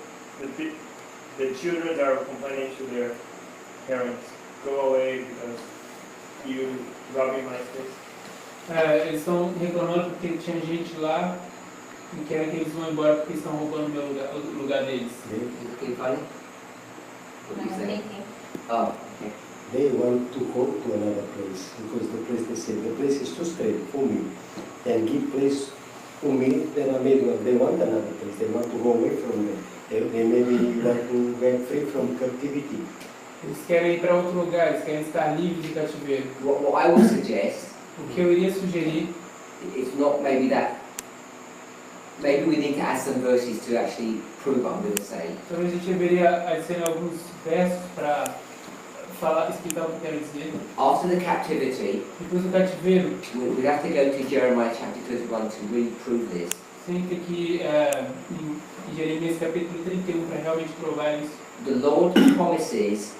the children are complaining to their parents, go away because you robbing my space. Eles estão reclamando porque tinha gente lá e querem que eles vão embora porque estão roubando o lugar deles. Looking funny? What do you say? Thinking. Oh, okay. They want to go to another place because the place, they say, the place is too straight for me. And give place to me, then I made one. They want another place. They want to go away from there. They maybe want to get free from captivity. Eles querem ir para outro lugar, eles querem estar livres de cativeiro. What I would suggest O que eu iria sugerir, is not maybe that. Maybe we need to add some verses to actually prove what I'm going to say. talvez a gente deveria adicionar alguns versos para explicar o que eu quero dizer. After the captivity, Depois do cativeiro, we'd have to go to Jeremiah chapter 31 to really prove this. sempre que em Jeremias capítulo 31 para realmente provar isso. The Lord promises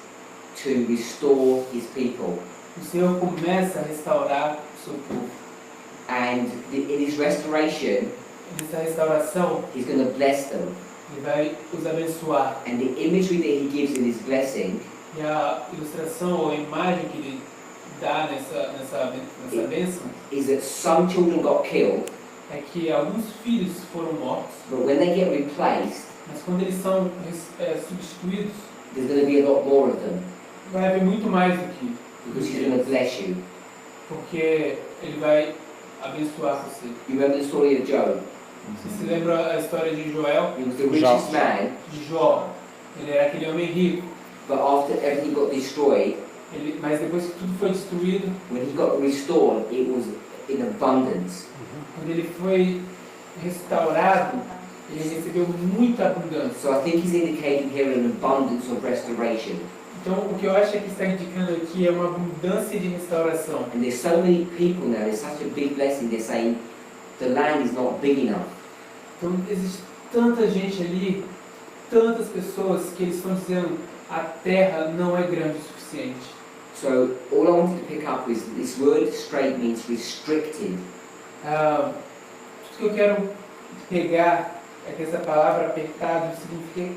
to restore His people, O Senhor começa a restaurar o seu povo. and in His restoration, Nessa restauração, He's going to bless them. Ele vai os abençoar. And the imagery that He gives in His blessing E a ilustração ou a imagem que Ele dá nessa bênção is that some children got killed, é que alguns filhos foram mortos, but when they get replaced, mas quando eles são substituídos, there's going to be a lot more of them, vai haver muito mais do que, because He's going to bless you. porque Ele vai abençoar você. You remember the story of Job? Você se lembra a história de Joel, He was the richest man, de Jó? Ele era aquele homem rico, but after everything got destroyed, mas depois que tudo foi destruído, when he got restored, it was in abundance. quando ele foi restaurado, ele recebeu muita abundância. So I think He's indicating here an abundance of restoration. Então, o que eu acho que está indicando aqui é uma abundância de restauração. And there's so many people now, there's such a big blessing, they're saying the land is not big enough. Então, existe tanta gente ali, tantas pessoas que eles estão dizendo a terra não é grande o suficiente. So all I wanted to pick up is that this word straight means restricted. Tudo que eu quero pegar é que essa palavra apertado significa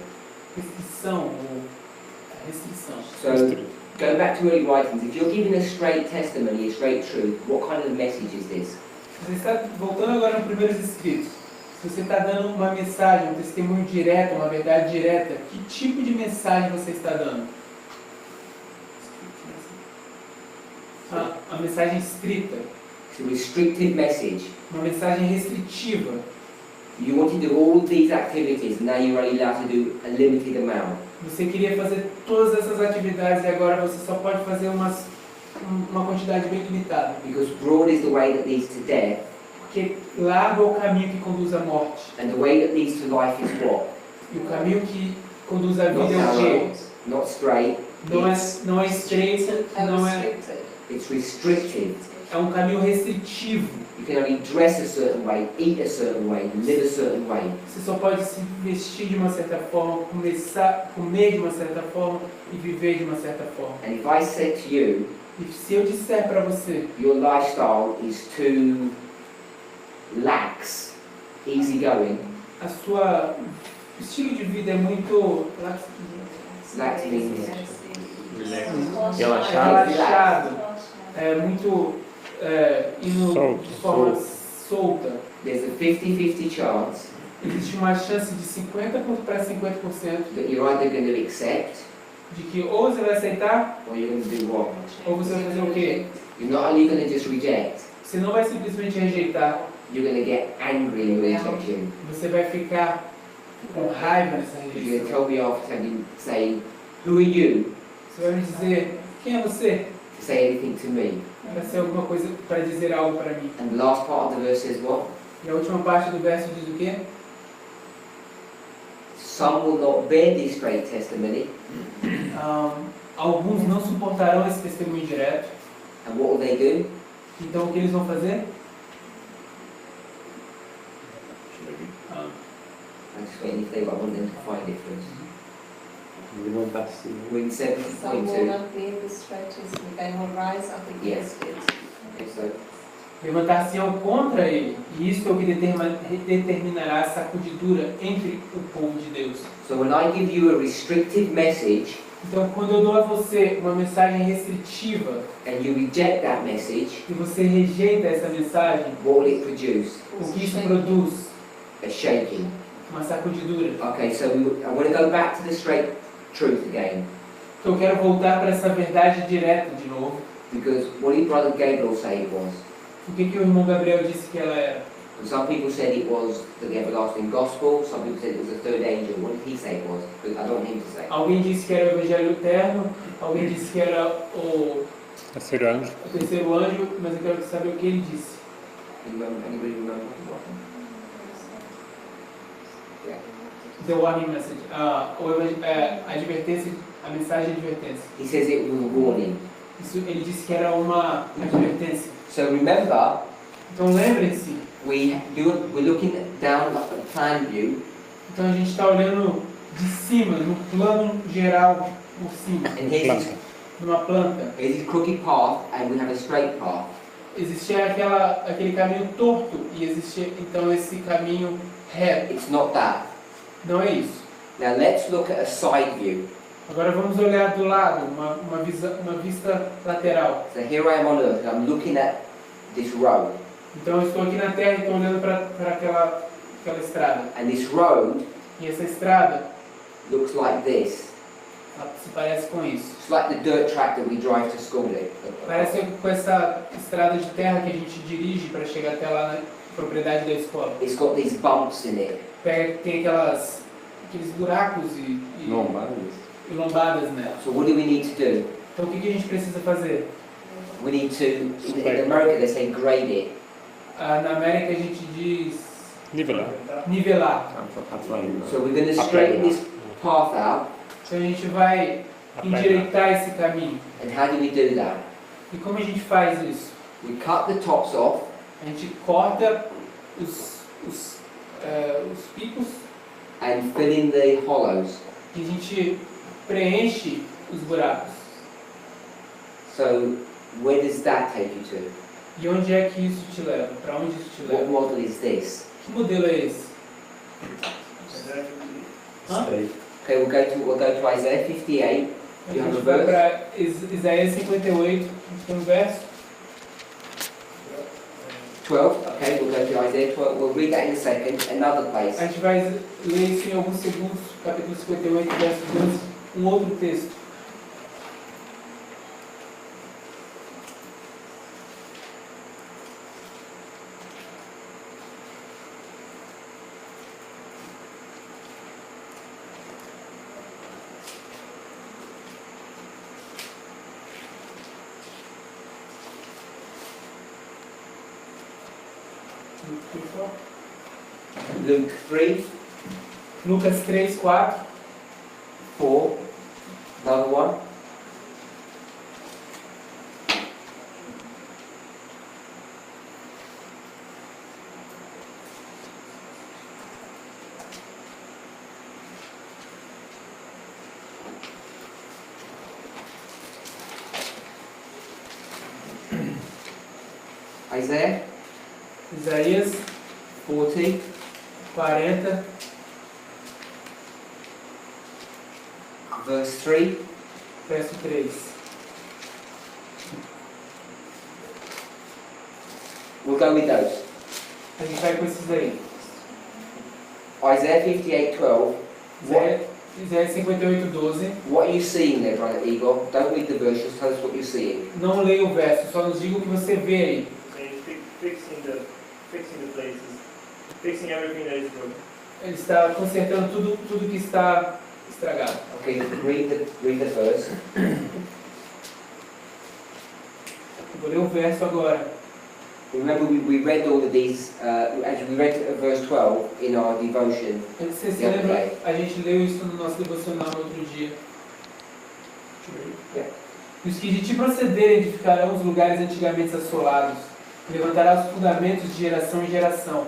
restrição ou restrição. So going back to early writings, if you're giving a straight testimony, a straight truth, what kind of message is this? Você está voltando agora nos primeiros escritos. Se você está dando uma mensagem, um testemunho direto, uma verdade direta, que tipo de mensagem você está dando? A mensagem estrita, It's a restricted message. uma mensagem restritiva. You want to do all these activities, now you're only allowed to do a limited amount. Você queria fazer todas essas atividades e agora você só pode fazer uma quantidade bem limitada. Because broad is the way that leads to death, Porque largo é o caminho que conduz à morte. and the way that leads to life is what? E o caminho que conduz à Not vida é o quê? narrow, not straight, Não é estreito, não é... restricted. it's restricted. É um caminho restritivo. You can only dress a certain way, eat a certain way, live a certain way. Você só pode se vestir de uma certa forma, comer de uma certa forma e viver de uma certa forma. And if I said to you, E se eu disser para você, your lifestyle is too lax, easygoing, o estilo de vida é muito lax means relaxado, é muito indo Solto, de forma solta. there's a 50-50 chance Existe uma chance de 50% para 50% that you're either going to accept de que ou você vai aceitar or you're going to do what? ou você vai fazer o quê? You're not only going to just reject, Você não vai simplesmente rejeitar, you're going to get angry in your rejection. você vai ficar com raiva nessa You're going to rejeição. tell me after and saying, who are you Você vai me dizer, quem é você? to say anything to me? Para ser alguma coisa, para dizer algo para mim. And the last part of the verse says what? E a última parte do verso diz o quê? Some will not bear this straight testimony. Alguns não suportarão esse testemunho direto. And what will they do? Então o que eles vão fazer? I'm just waiting if I want them to find it first. Levantar-se. We're in Some will 7.2. not be in the stretches, they will rise up against it. Okay, so Levantar-se-ão contra ele. E isso é o que determinará a sacudidura entre o povo de Deus. So when I give you a restricted message Então quando eu dou a você uma mensagem restritiva and you reject that message, e você rejeita essa mensagem, what will it produce? o que isso produz? A shaking. Uma sacudidura. Okay, so I want to go back to the straight truth again, Então eu quero voltar para essa verdade direta de novo. because what did Brother Gabriel say it was? O que o irmão Gabriel disse que ela era? Some people said it was the everlasting gospel, some people said it was the third angel. What did he say it was? Because I don't want him to say. Alguém disse que era o evangelho eterno, alguém disse que era o Terceiro anjo. terceiro anjo, mas eu quero saber o que ele disse. Anybody remember? Yeah. The warning message. A advertência, a mensagem de advertência. He says it was a warning. Isso, ele disse que era uma advertência. So remember, Então lembrem-se, we're looking down at the plan view, então a gente está olhando de cima, no plano geral por cima, and here's Planta. this, numa planta. here's this crooked path, and we have a straight path. Existia aquele caminho torto e existia então esse caminho reto. It's not that. Não é isso. Now let's look at a side view. Agora vamos olhar do lado, uma vista lateral. So here I am on earth, and I'm looking at this road, Então eu estou aqui na Terra e estou olhando para aquela estrada. and this road E essa estrada looks like this. ela se parece com isso. It's like the dirt track that we drive to school in. Parece com essa estrada de terra que a gente dirige para chegar até lá na propriedade da escola. It's got these bumps in it. Tem aqueles buracos e lombadas nela. So what do we need to do? Então o que a gente precisa fazer? We need to, in America they say grade it. Na América a gente diz Nivelar. nivelar. So we're going to straighten this path out. Então a gente vai endireitar esse caminho. And how do we do that? E como a gente faz isso? We cut the tops off, A gente corta os picos and fill in the hollows. e a gente preenche os buracos. So where does that take you to? E onde é que isso te leva? Para onde isso te What leva? model is this? Que modelo é esse? Hã? Straight. Okay, we'll go to Isaiah 58. A gente vai para Isaías 58, tem um verso. 12. Okay, we'll go to Isaiah 12. We'll read that in a second. Another place. A gente vai ler isso em alguns segundos, capítulo 58, verso 12, um outro texto. Luke 3, Lucas 3, 4. 4. Another one. Isaiah Isaías 40, 40, verse 3. verso 3. We'll go with those. A gente vai com esses aí. Isaiah 58:12. Isaías 58, 12. What are you seeing there, brother Igor? Don't read the verse, just tell us what you're seeing. Não leia o verso, só nos diga o que você vê aí. So you're fixing the places, fixing everything that is broken. Ele está consertando tudo que está estragado. Okay, read the verse. Eu vou ler o verso agora. Remember, we read all of these, actually we read verse 12 in our devotion. Você se lembra? A gente leu isso no nosso devocional no outro dia. Yeah. E os que de ti procederem edificarão os lugares antigamente assolados, levantará os fundamentos de geração em geração,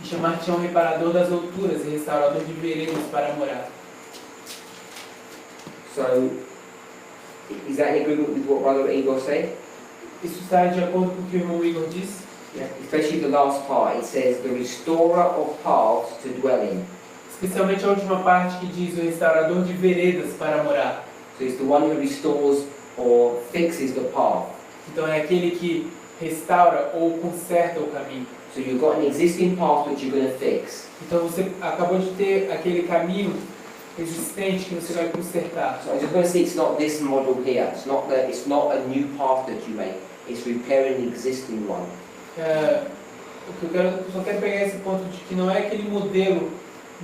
e chamar-te-ão reparador das alturas e restaurador de veredas para morar. So, is that in agreement with what Brother Igor said? Isso está de acordo com o que o irmão Igor disse? Yeah. Especially the last part, it says, the restorer of paths to dwell in. Especialmente a última parte que diz o restaurador de veredas para morar. So it's the one who restores or fixes the path. Então é aquele que restaura ou conserta o caminho. So you've got an existing path which you're going to fix. Então você acabou de ter aquele caminho existente que você vai consertar. So I just want to say it's not this model here. It's not a new path that you make. It's repairing the existing one. eu só quero pegar esse ponto de que não é aquele modelo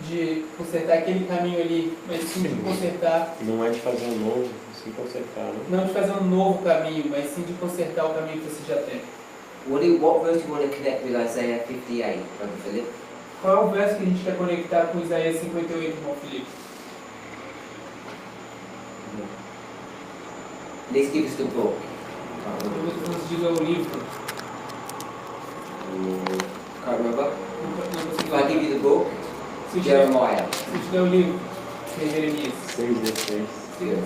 de consertar aquele caminho ali, mas sim de consertar, Não é de fazer um novo, sim consertar, né? não de fazer um novo caminho, mas sim de consertar o caminho que você já tem. What verse do you want to connect with Isaiah 58, Brother Philip? Qual é o verso que a gente quer conectar com Isaías 58, irmão Felipe? Let's give us the book. Eu vou que nos diga o livro. Can't remember. Não If consigo I give you the book, Se eu Jeremiah. te der o livro, que é Jeremias. 6:16. Sim.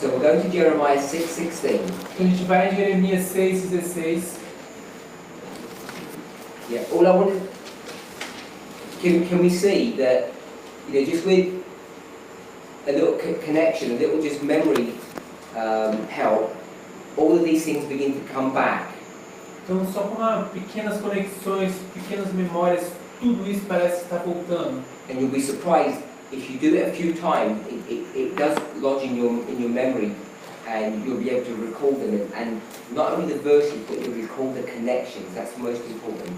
So we're going to Jeremiah 6:16. Então a gente vai em Jeremias 6:16. Yeah, all I want to... Can we see that, just with a little connection, a little just memory help, all of these things begin to come back. Então só com pequenas conexões, pequenas memórias, tudo isso parece estar voltando. And you'll be surprised if you do it a few times, it does lodge in your memory, and you'll be able to recall them, and not only the verses, but you'll recall the connections. That's most important.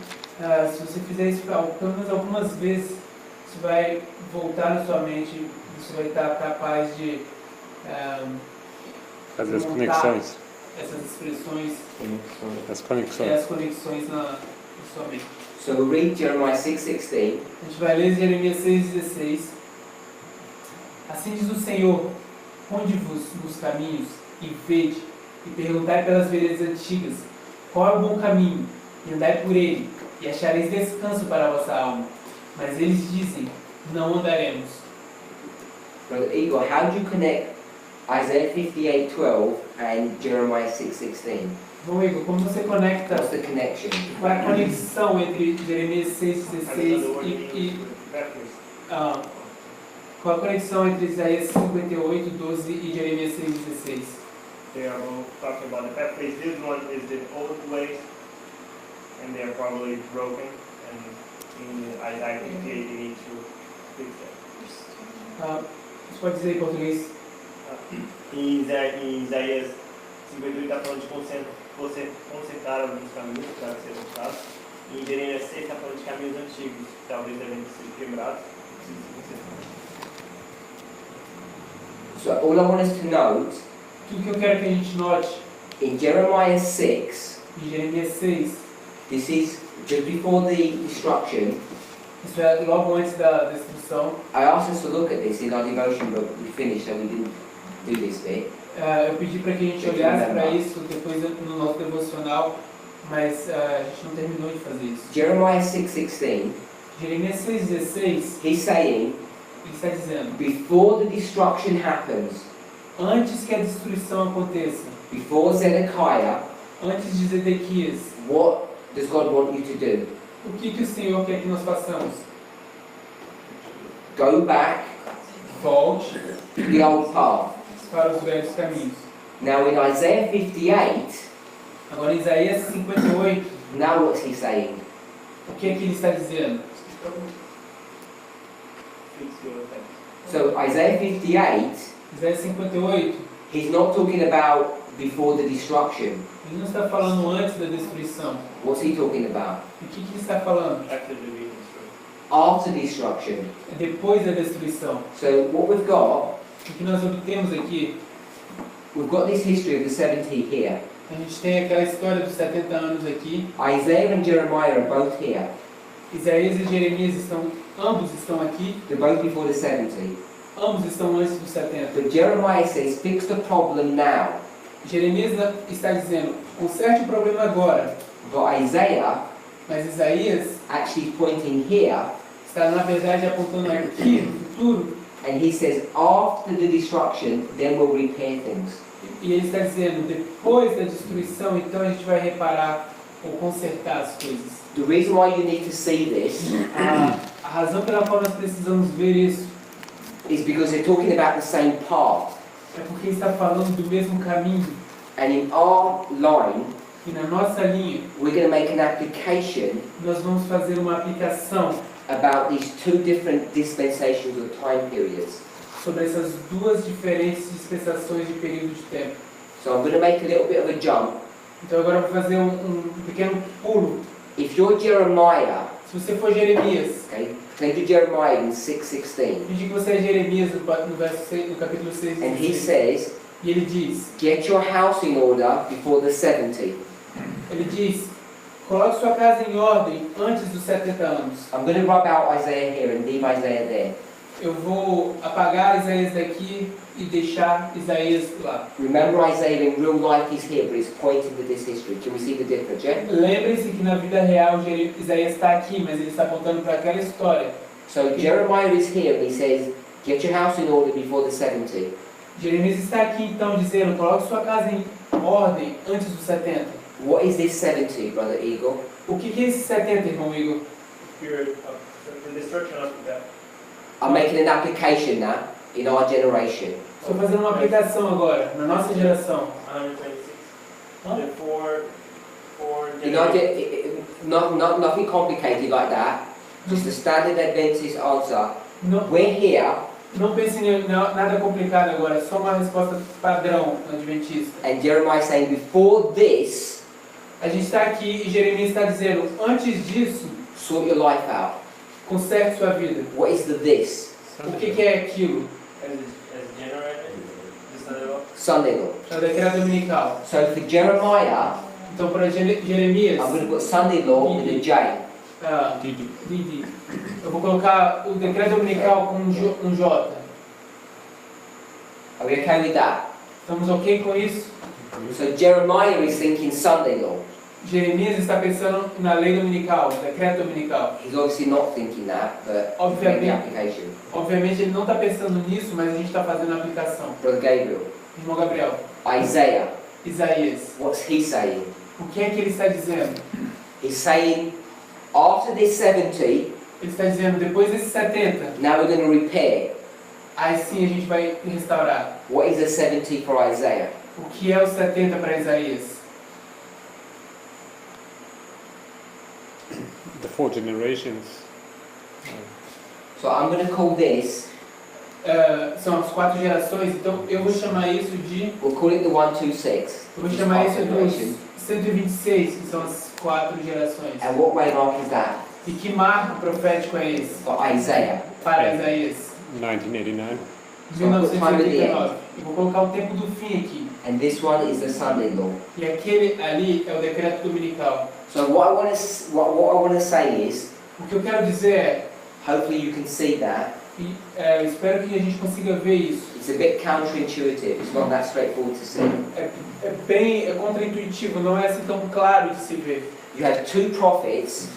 Se você fizer isso pelo menos algumas vezes, isso vai voltar na sua mente, você vai estar capaz de Fazer as montar conexões. essas expressões As e conexões. as conexões na sua mente. So we'll read Jeremiah 6:16. A gente vai ler Jeremias 6:16. Assim diz o Senhor: ponde-vos nos caminhos e vede, e perguntai pelas veredas antigas, qual é o bom caminho, e andai por ele, e achareis descanso para a vossa alma. Mas eles dizem: não andaremos. Brother Igor, how do you connect Isaiah 58:12 and Jeremiah 6:16? Bom, Igor, como você conecta, What's the connection? qual é a conexão entre Jeremias 6:16 qual a conexão entre Isaías 58:12 e Jeremias 6:16? They are both talking about the pathways. This one is the old ways, and they are probably broken. And in Isaiah 58, you need to fix that. Você pode dizer em português? Em Isaías 58 está falando de consertar alguns caminhos para ser voltados. E em Jeremias 6 está falando de caminhos antigos, que talvez devem ser quebrados. So all I want us to note, Tudo que eu quero que a gente note in Jeremiah 6, em Jeremias 6, this is just before the destruction. isso é logo antes da destruição. I asked us to look at this in our devotion, but we finished, so we didn't do this bit. Eu pedi para que a gente olhasse para isso depois no nosso devocional, mas a gente não terminou de fazer isso. Jeremiah 6:16, Jeremias 6:16, he's saying, ele está dizendo: before the destruction happens, antes que a destruição aconteça, before Zedekiah, antes de Zedequias, what does God want you to do? o que o Senhor quer que nós façamos? Go back Volte to the old path. para os velhos caminhos. Now in Isaiah 58, Agora, em Isaías 58, now what's he saying? o que é que ele está dizendo? Fix your things. So Isaiah 58, Isaías 58, he's not talking about before the destruction. ele não está falando antes da destruição. What's he talking about? O que ele está falando? After the reconstruction. After destruction. É depois da destruição. So what we've got, O que nós obtemos aqui, we've got this history of the 70 here. a gente tem aquela história dos 70 anos aqui. Isaiah and Jeremiah are both here. Isaías e Jeremias ambos estão aqui, They're both before the 70. ambos estão antes dos 70. But Jeremiah says, fix the problem now. Jeremias está dizendo, conserte o problema agora. But Isaiah Mas Isaías actually is pointing here, está, na verdade, apontando aqui, no futuro. and he says, after the destruction, then we'll repair things. E ele está dizendo, depois da destruição, então a gente vai reparar ou consertar as coisas. The reason why you need to see this A razão pela qual nós precisamos ver isso is because they're talking about the same path. é porque está falando do mesmo caminho. And in our line, E na nossa linha, we're going to make an application nós vamos fazer uma aplicação about these two different dispensations or time periods. sobre essas duas diferentes dispensações de período de tempo. So I'm going to make a little bit of a jump, Então agora eu vou fazer um pequeno pulo, if you're Jeremiah, Se você for Jeremias, okay, turn to Jeremiah in 6:16, finge que você é Jeremias no verso 6, no capítulo 6, and he 16. says, E ele diz, get your house in order before the 70. ele diz, coloque sua casa em ordem antes dos 70 anos. I'm going to rub out Isaiah here and leave Isaiah there. Eu vou apagar Isaías daqui e deixar Isaías lá. Remember Isaiah in real life is here, but it's pointing to this history. Can we see the difference, yeah? Lembre-se que na vida real Isaías está aqui, mas ele está apontando para aquela história. So Jeremiah is here and he says, get your house in order before the 70. Jeremias está aqui então dizendo, coloque sua casa em ordem antes dos 70. What is this 70, Brother Eagle? O que é esse 70, irmão Igor? Spirit of the destruction of that. I'm making an application now in our generation. Estou fazendo uma aplicação agora, na nossa geração. 126. Huh? The four You know, generations. nothing complicated like that. Just a standard Adventist answer. Não, We're here, não pense em nada complicado agora, só uma resposta padrão adventista. and Jeremiah is saying, before this, A gente está aqui e Jeremias está dizendo, antes disso, sort your life out. conserte sua vida. What is the this? O que é aquilo? As generated, the Son of God. Sunday law. É o decreto dominical. So for Jeremiah, Então para Jeremias, I'm going to put Sunday law with a J. Didi, eu vou colocar o decreto dominical com um J. Are we okay with that? Estamos ok com isso? So Jeremiah is thinking Sunday law. Jeremias está pensando na lei dominical, no decreto dominical. He's obviously not thinking that, but make the application. Obviamente ele não está pensando nisso, mas a gente está fazendo a aplicação. Brother Gabriel, Irmão Gabriel, Isaiah, Isaías, what's he saying? o que é que ele está dizendo? He's saying, after this 70, Ele está dizendo, depois desses 70, now we're going to repair. aí sim a gente vai restaurar. What is a 70 for Isaiah? O que é os 70 para Isaías? The 4 generations. So I'm going to call this, São as 4 gerações, então eu vou chamar isso de... we'll call it the 126. Eu vou which is chamar our isso generation. dos 126, que são as 4 gerações. And what waymark is that? E que marco profético é esse For Isaiah. para Isaías? 1989. 1989. Eu vou colocar o tempo do fim aqui. And this one is the Sunday law. E aquele ali é o decreto dominical. So what I want to say is, O que eu quero dizer é, hopefully you can see that. e, eu espero que a gente consiga ver isso. It's a bit counterintuitive. It's not that straightforward to see. É contraintuitivo, não é assim tão claro de se ver. You have two prophets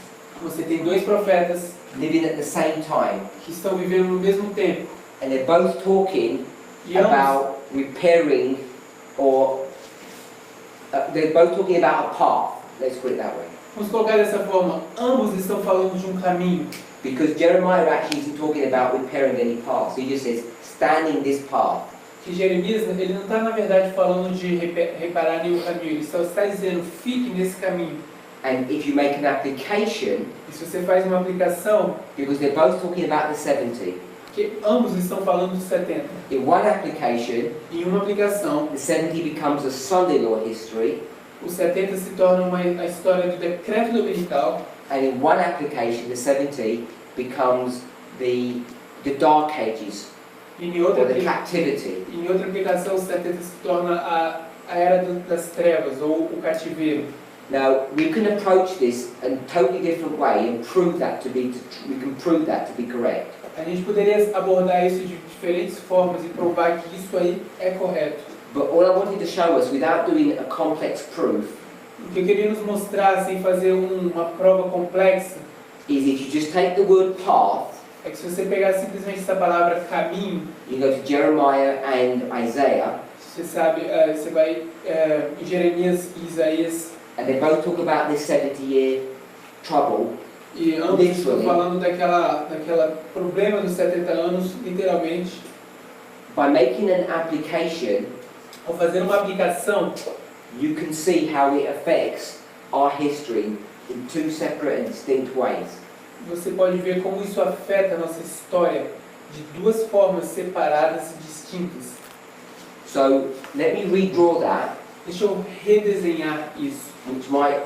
Você tem 2 profetas living at the same time, que estão vivendo no mesmo tempo. and they're both talking E ambos, about repairing, or they're both talking about a path. Let's put it that way. vamos colocar dessa forma, ambos estão falando de um caminho. Because Jeremiah actually isn't talking about repairing any paths. He just says, stand in this path. Que Jeremias, ele não está na verdade falando de reparar nenhum caminho, ele só está dizendo, fique nesse caminho. And if you make an application, E se você faz uma aplicação, because they're both talking about the 70, que ambos estão falando de 70. in one application, Em uma aplicação, the 70 becomes a Sunday law history, os 70 se tornam a história do decreto dominical, and in one application, the 70 becomes the Dark Ages, e em outra, or the captivity. em outra aplicação, os 70 se torna a era das trevas, ou o cativeiro. Now, we can approach this in a totally different way and prove that to be, we can prove that to be correct. A gente poderia abordar isso de diferentes formas e provar que isso aí é correto. But all I wanted to show us, without doing a complex proof, O que eu queria nos mostrar, sem fazer uma prova complexa, is if you just take the word path, é que se você pegar simplesmente essa palavra caminho, you go to Jeremiah and Isaiah, você sabe, você vai em Jeremias e Isaías, and they both talk about this 70-year trouble, e ambos estão falando daquela problema dos 70 anos, literalmente. by making an application, Ao fazer uma aplicação, you can see how it affects our history in two separate and distinct ways. você pode ver como isso afeta a nossa história de 2 formas separadas e distintas. So let me redraw that, Deixa eu redesenhar isso. which might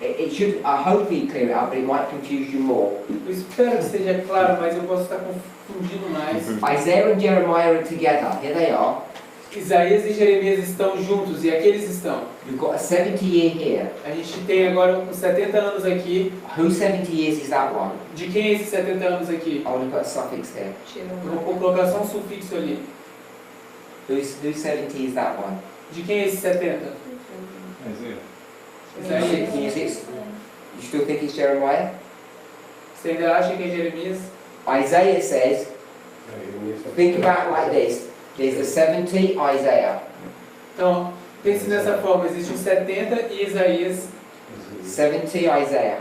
It should, I hope it clear it up, but it might confuse you more. Eu espero que seja claro, mas eu posso estar confundindo mais. Isaiah and Jeremiah are together. Here they are. Isaías e Jeremias estão juntos, e aqui eles estão. You've got a 70 year here. A gente tem agora uns 70 anos aqui. Whose 70 years is that one? De quem é esses 70 anos aqui? I want to put a suffix there. Eu vou colocar só um sufixo ali. Whose 70 is that one? De quem é esse 70? Isaiah. Isaías. Is it? You still think it's Jeremiah? Você ainda acha que é Jeremias? Isaiah says, think about it like this. There's the 70 Isaiah. Então, pense dessa forma. Existe um 70 e Isaías. 70 Isaiah.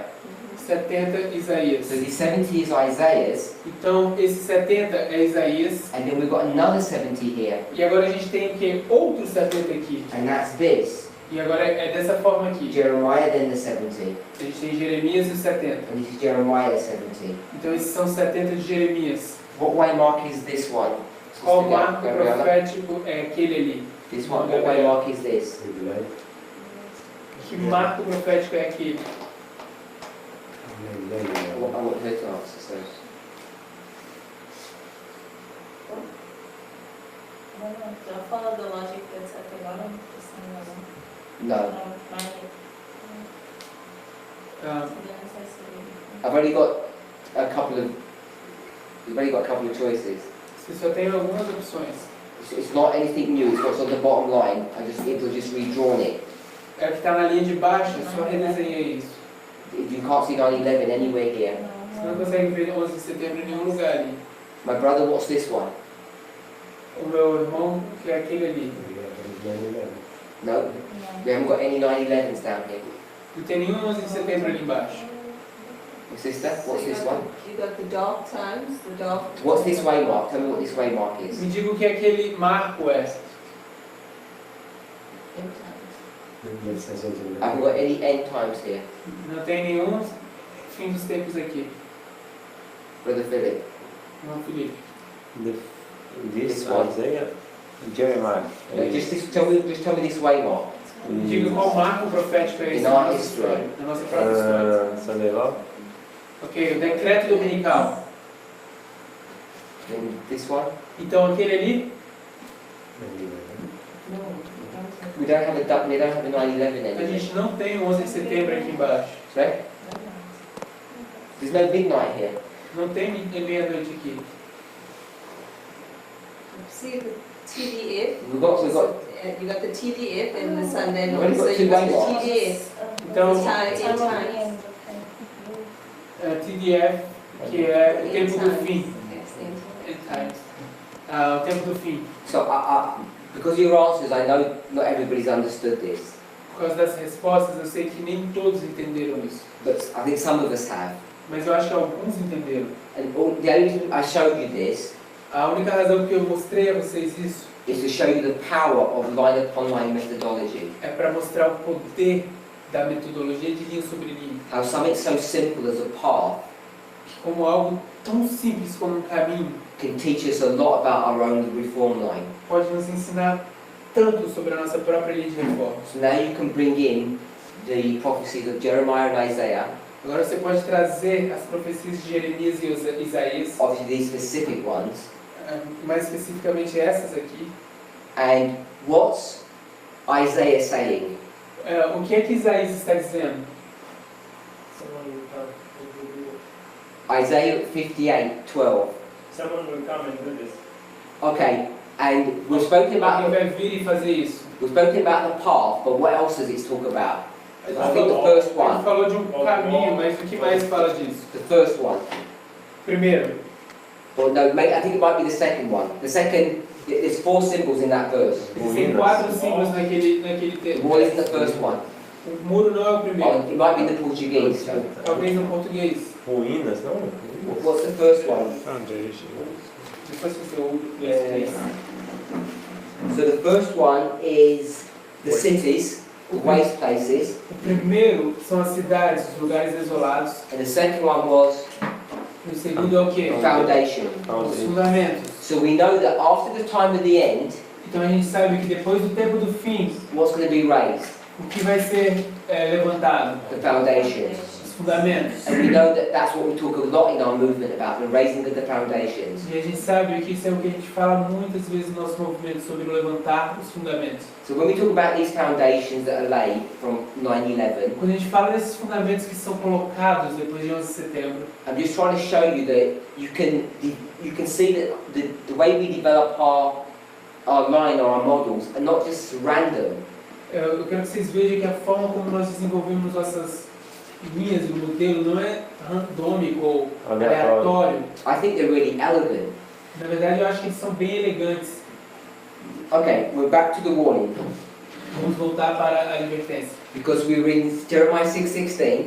70 Isaías. So the 70 is Isaiah's. Então, esse 70 é Isaías. And then we've got another 70 here. E agora a gente tem o quê? Outro 70 aqui. And that's this. E agora é dessa forma aqui. Jeremiah, then the 70. A gente tem Jeremias e o 70. And this is Jeremiah 70. Então, esses são 70 de Jeremias. What waymark is this one? Qual Sister marco Gabriela? profético é aquele ali? This one, what waymark is this? Que marco profético é aquele? I want her to answer, so. Já fala da lógica até agora? No. Ah, I've only got a couple of. You've only got a couple of choices. você só tem algumas opções. It's not anything new. It's what's on the bottom line. It was just redrawn it. É o que está na linha de baixo, eu só redesenhei isso. You can't see 9/11 anywhere here. Você não consegue ver 11 de setembro em nenhum lugar ali. My brother, what's this one? O meu irmão, que é aquele ali. No, we haven't got any 9/11s down here. Não tem nenhum 11 de setembro ali embaixo. My sister, what's this one? You got the dark times, the dark. What's this waymark? Tell me what this waymark is. Me diga o que aquele marco é. I haven't got any end times here. Não tem nenhum fim dos tempos aqui. Brother Philip. Não, Felipe. This Isaiah, Jeremiah. Just tell me this waymark. Me diga qual marco profético é esse In na our nossa history. história, na nossa própria história. Sunday law. Ok, o decreto dominical. Then this one. Então aquele ali, We don't have a 9/11 a anywhere. gente não tem o 11 de setembro aqui embaixo. Right? There's no midnight here. Não tem meia-noite aqui. See the TDF? We got You got the TDF and the Sunday We've only law. got So two you got the waymarks. TDF. Então, End times. TDF, que é o tempo do fim. Yes, end End times. O tempo do fim. So, because of your answers, I know not everybody's understood this, Por causa das respostas, eu sei que nem todos entenderam isso. but I think some of us have. Mas eu acho que alguns entenderam. And the only reason I showed you this A única razão que eu mostrei a vocês isso is to show you the power of line upon line methodology. é para mostrar o poder da metodologia de linha sobre linha. How something so simple as a path Como algo tão simples como um caminho can teach us a lot about our own reform line. pode nos ensinar tanto sobre a nossa própria linha de reforma. So now you can bring in the prophecies of Jeremiah and Isaiah, Agora você pode trazer as profecias de Jeremias e Isaías, obviously these specific ones, mais especificamente essas aqui. and what's Isaiah saying? O que é que Isaías está dizendo? Isaiah 58:12. Someone will come and do this. Okay, and we've spoken about Alguém vai vir e fazer isso. we've spoken about the path, but what else does it talk about? A gente I think the first falou, one. falou de um caminho, mas o que mais fala disso? The first one. Primeiro, Or no, I think it might be the second one. The second, there's 4 symbols in that verse. tem 4 símbolos naquele The texto. wall isn't the first one. O muro não é o primeiro. Oh, it might be the Portuguese. Talvez no português. Ruínas, não? What's the first one? Foundation. Depois que você ouve. So the first one is the cities, the waste places, O primeiro são as cidades, os lugares isolados. and the second one was E o segundo é o quê? foundation. Os fundamentos. So we know that after the time of the end, Então a gente sabe que depois do tempo do fim, what's going to be raised? O que vai ser levantado? The foundations. Os fundamentos. And we know that that's what we talk a lot in our movement about, the raising of the foundations. E a gente sabe que isso é o que a gente fala muitas vezes no nosso movimento sobre o levantar os fundamentos. So when we talk about these foundations that are laid from 9/11, Quando a gente fala desses fundamentos que são colocados depois de 11 de setembro, I'm just trying to show you that you can see that the way we develop our line or our models are not just random. eu quero que vocês vejam que a forma como nós desenvolvemos nossas linhas do modelo não é randômico ou aleatório. I think they're really elegant. Na verdade, eu acho que eles são bem elegantes. Okay, we're back to the warning. Vamos voltar para a advertência. Because we were in Jeremiah 6:16,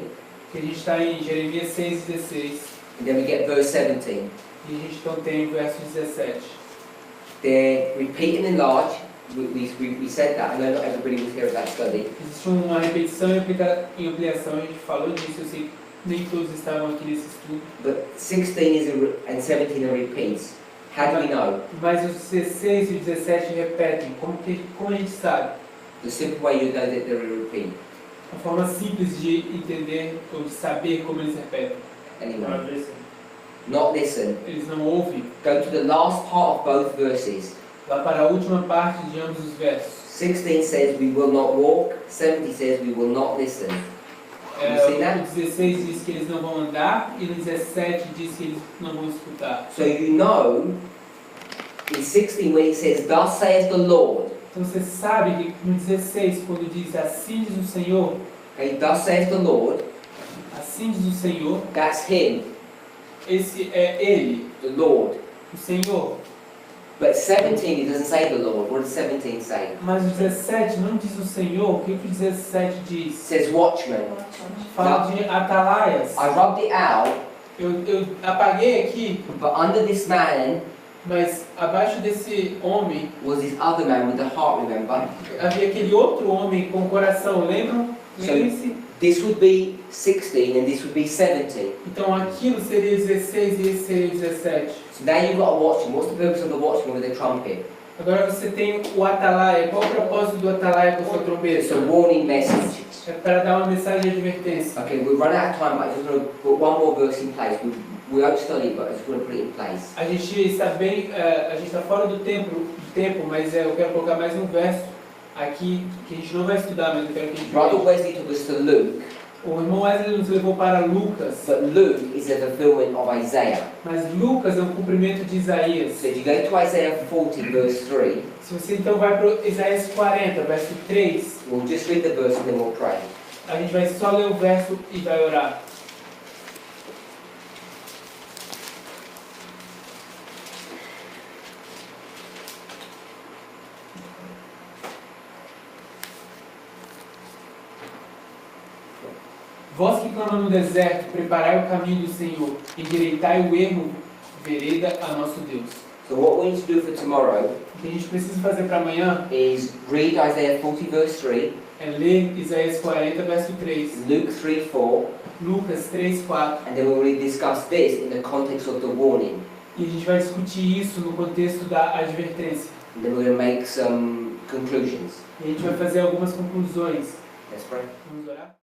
Que a gente está em Jeremias 6:16 and then we get verse 17. e a gente então tem o verso 17. They're repeat and enlarge. We said that. I know not everybody was here at that study. Existe uma repetição e ampliação, a gente falou disso, eu sei que nem todos estavam aqui nesse estudo. But 16 and 17 are repeats. How do we know? Mas os 16 e 17 repetem. Como a gente sabe? The simple way you know that they're a repeat. A forma simples de entender ou de saber como eles repetem. Anyway. Not listen. Eles não ouvem. Go to the last part of both verses. Vá para a última parte de ambos os versos. 16 says we will not walk. 17 says we will not listen. O 16 diz que eles não vão andar e no 17 diz que eles não vão escutar. So you know, in 16 when it says, "Thus saith the Lord." Então você sabe que no 16 quando diz assim diz o Senhor, Okay, thus saith the Lord. assim diz o Senhor, That's Him, esse é Ele, the Lord. o Senhor. But 17 it doesn't say the Lord. What does 17 say? Mas o 17 não diz o Senhor, o que o 17 It diz? says watchman. Fala de atalaias. I rubbed it out, Eu apaguei aqui, but under this man mas abaixo desse homem was this other man with the heart, remember? havia aquele outro homem com o coração, lembram? Lembrem-se? This would be 16 and this would be 17. Então aquilo seria 16 e esse seria 17. So now you've got a watchman. What's the purpose of the watchman with a trumpet? Agora você tem o atalaia. Qual o propósito do atalaia com a sua It's trombeta? a warning message. É para dar uma mensagem de advertência. Okay, we've run out of time, but I just want to put one more verse in place. We won't study it, but I just want to put it in place. A gente está bem, a gente está fora do tempo, mas eu quero colocar mais um verso aqui que a gente não vai estudar, mas eu quero que a gente Brother veja. Wesley took us to Luke, O irmão Wesley nos levou para Lucas, but Luke is a fulfillment of Isaiah. mas Lucas é um cumprimento de Isaías. So if you go to Isaiah 40, verse 3, Se você então vai para Isaías 40, verso 3, we'll just read the verse and then we'll pray. a gente vai só ler o verso e vai orar. Vós que clama no deserto, preparai o caminho do Senhor, endireitai o ermo, vereda a nosso Deus. So what we need to do for tomorrow O que a gente precisa fazer para amanhã is read Isaiah 40, verse 3, é ler Isaías 40, verso 3, Luke 3, 4, Lucas 3, 4, and then we'll really discuss this in the context of the warning. e a gente vai discutir isso no contexto da advertência. And then we're going to make some conclusions. E a gente vai fazer algumas conclusões. Let's pray. Vamos orar?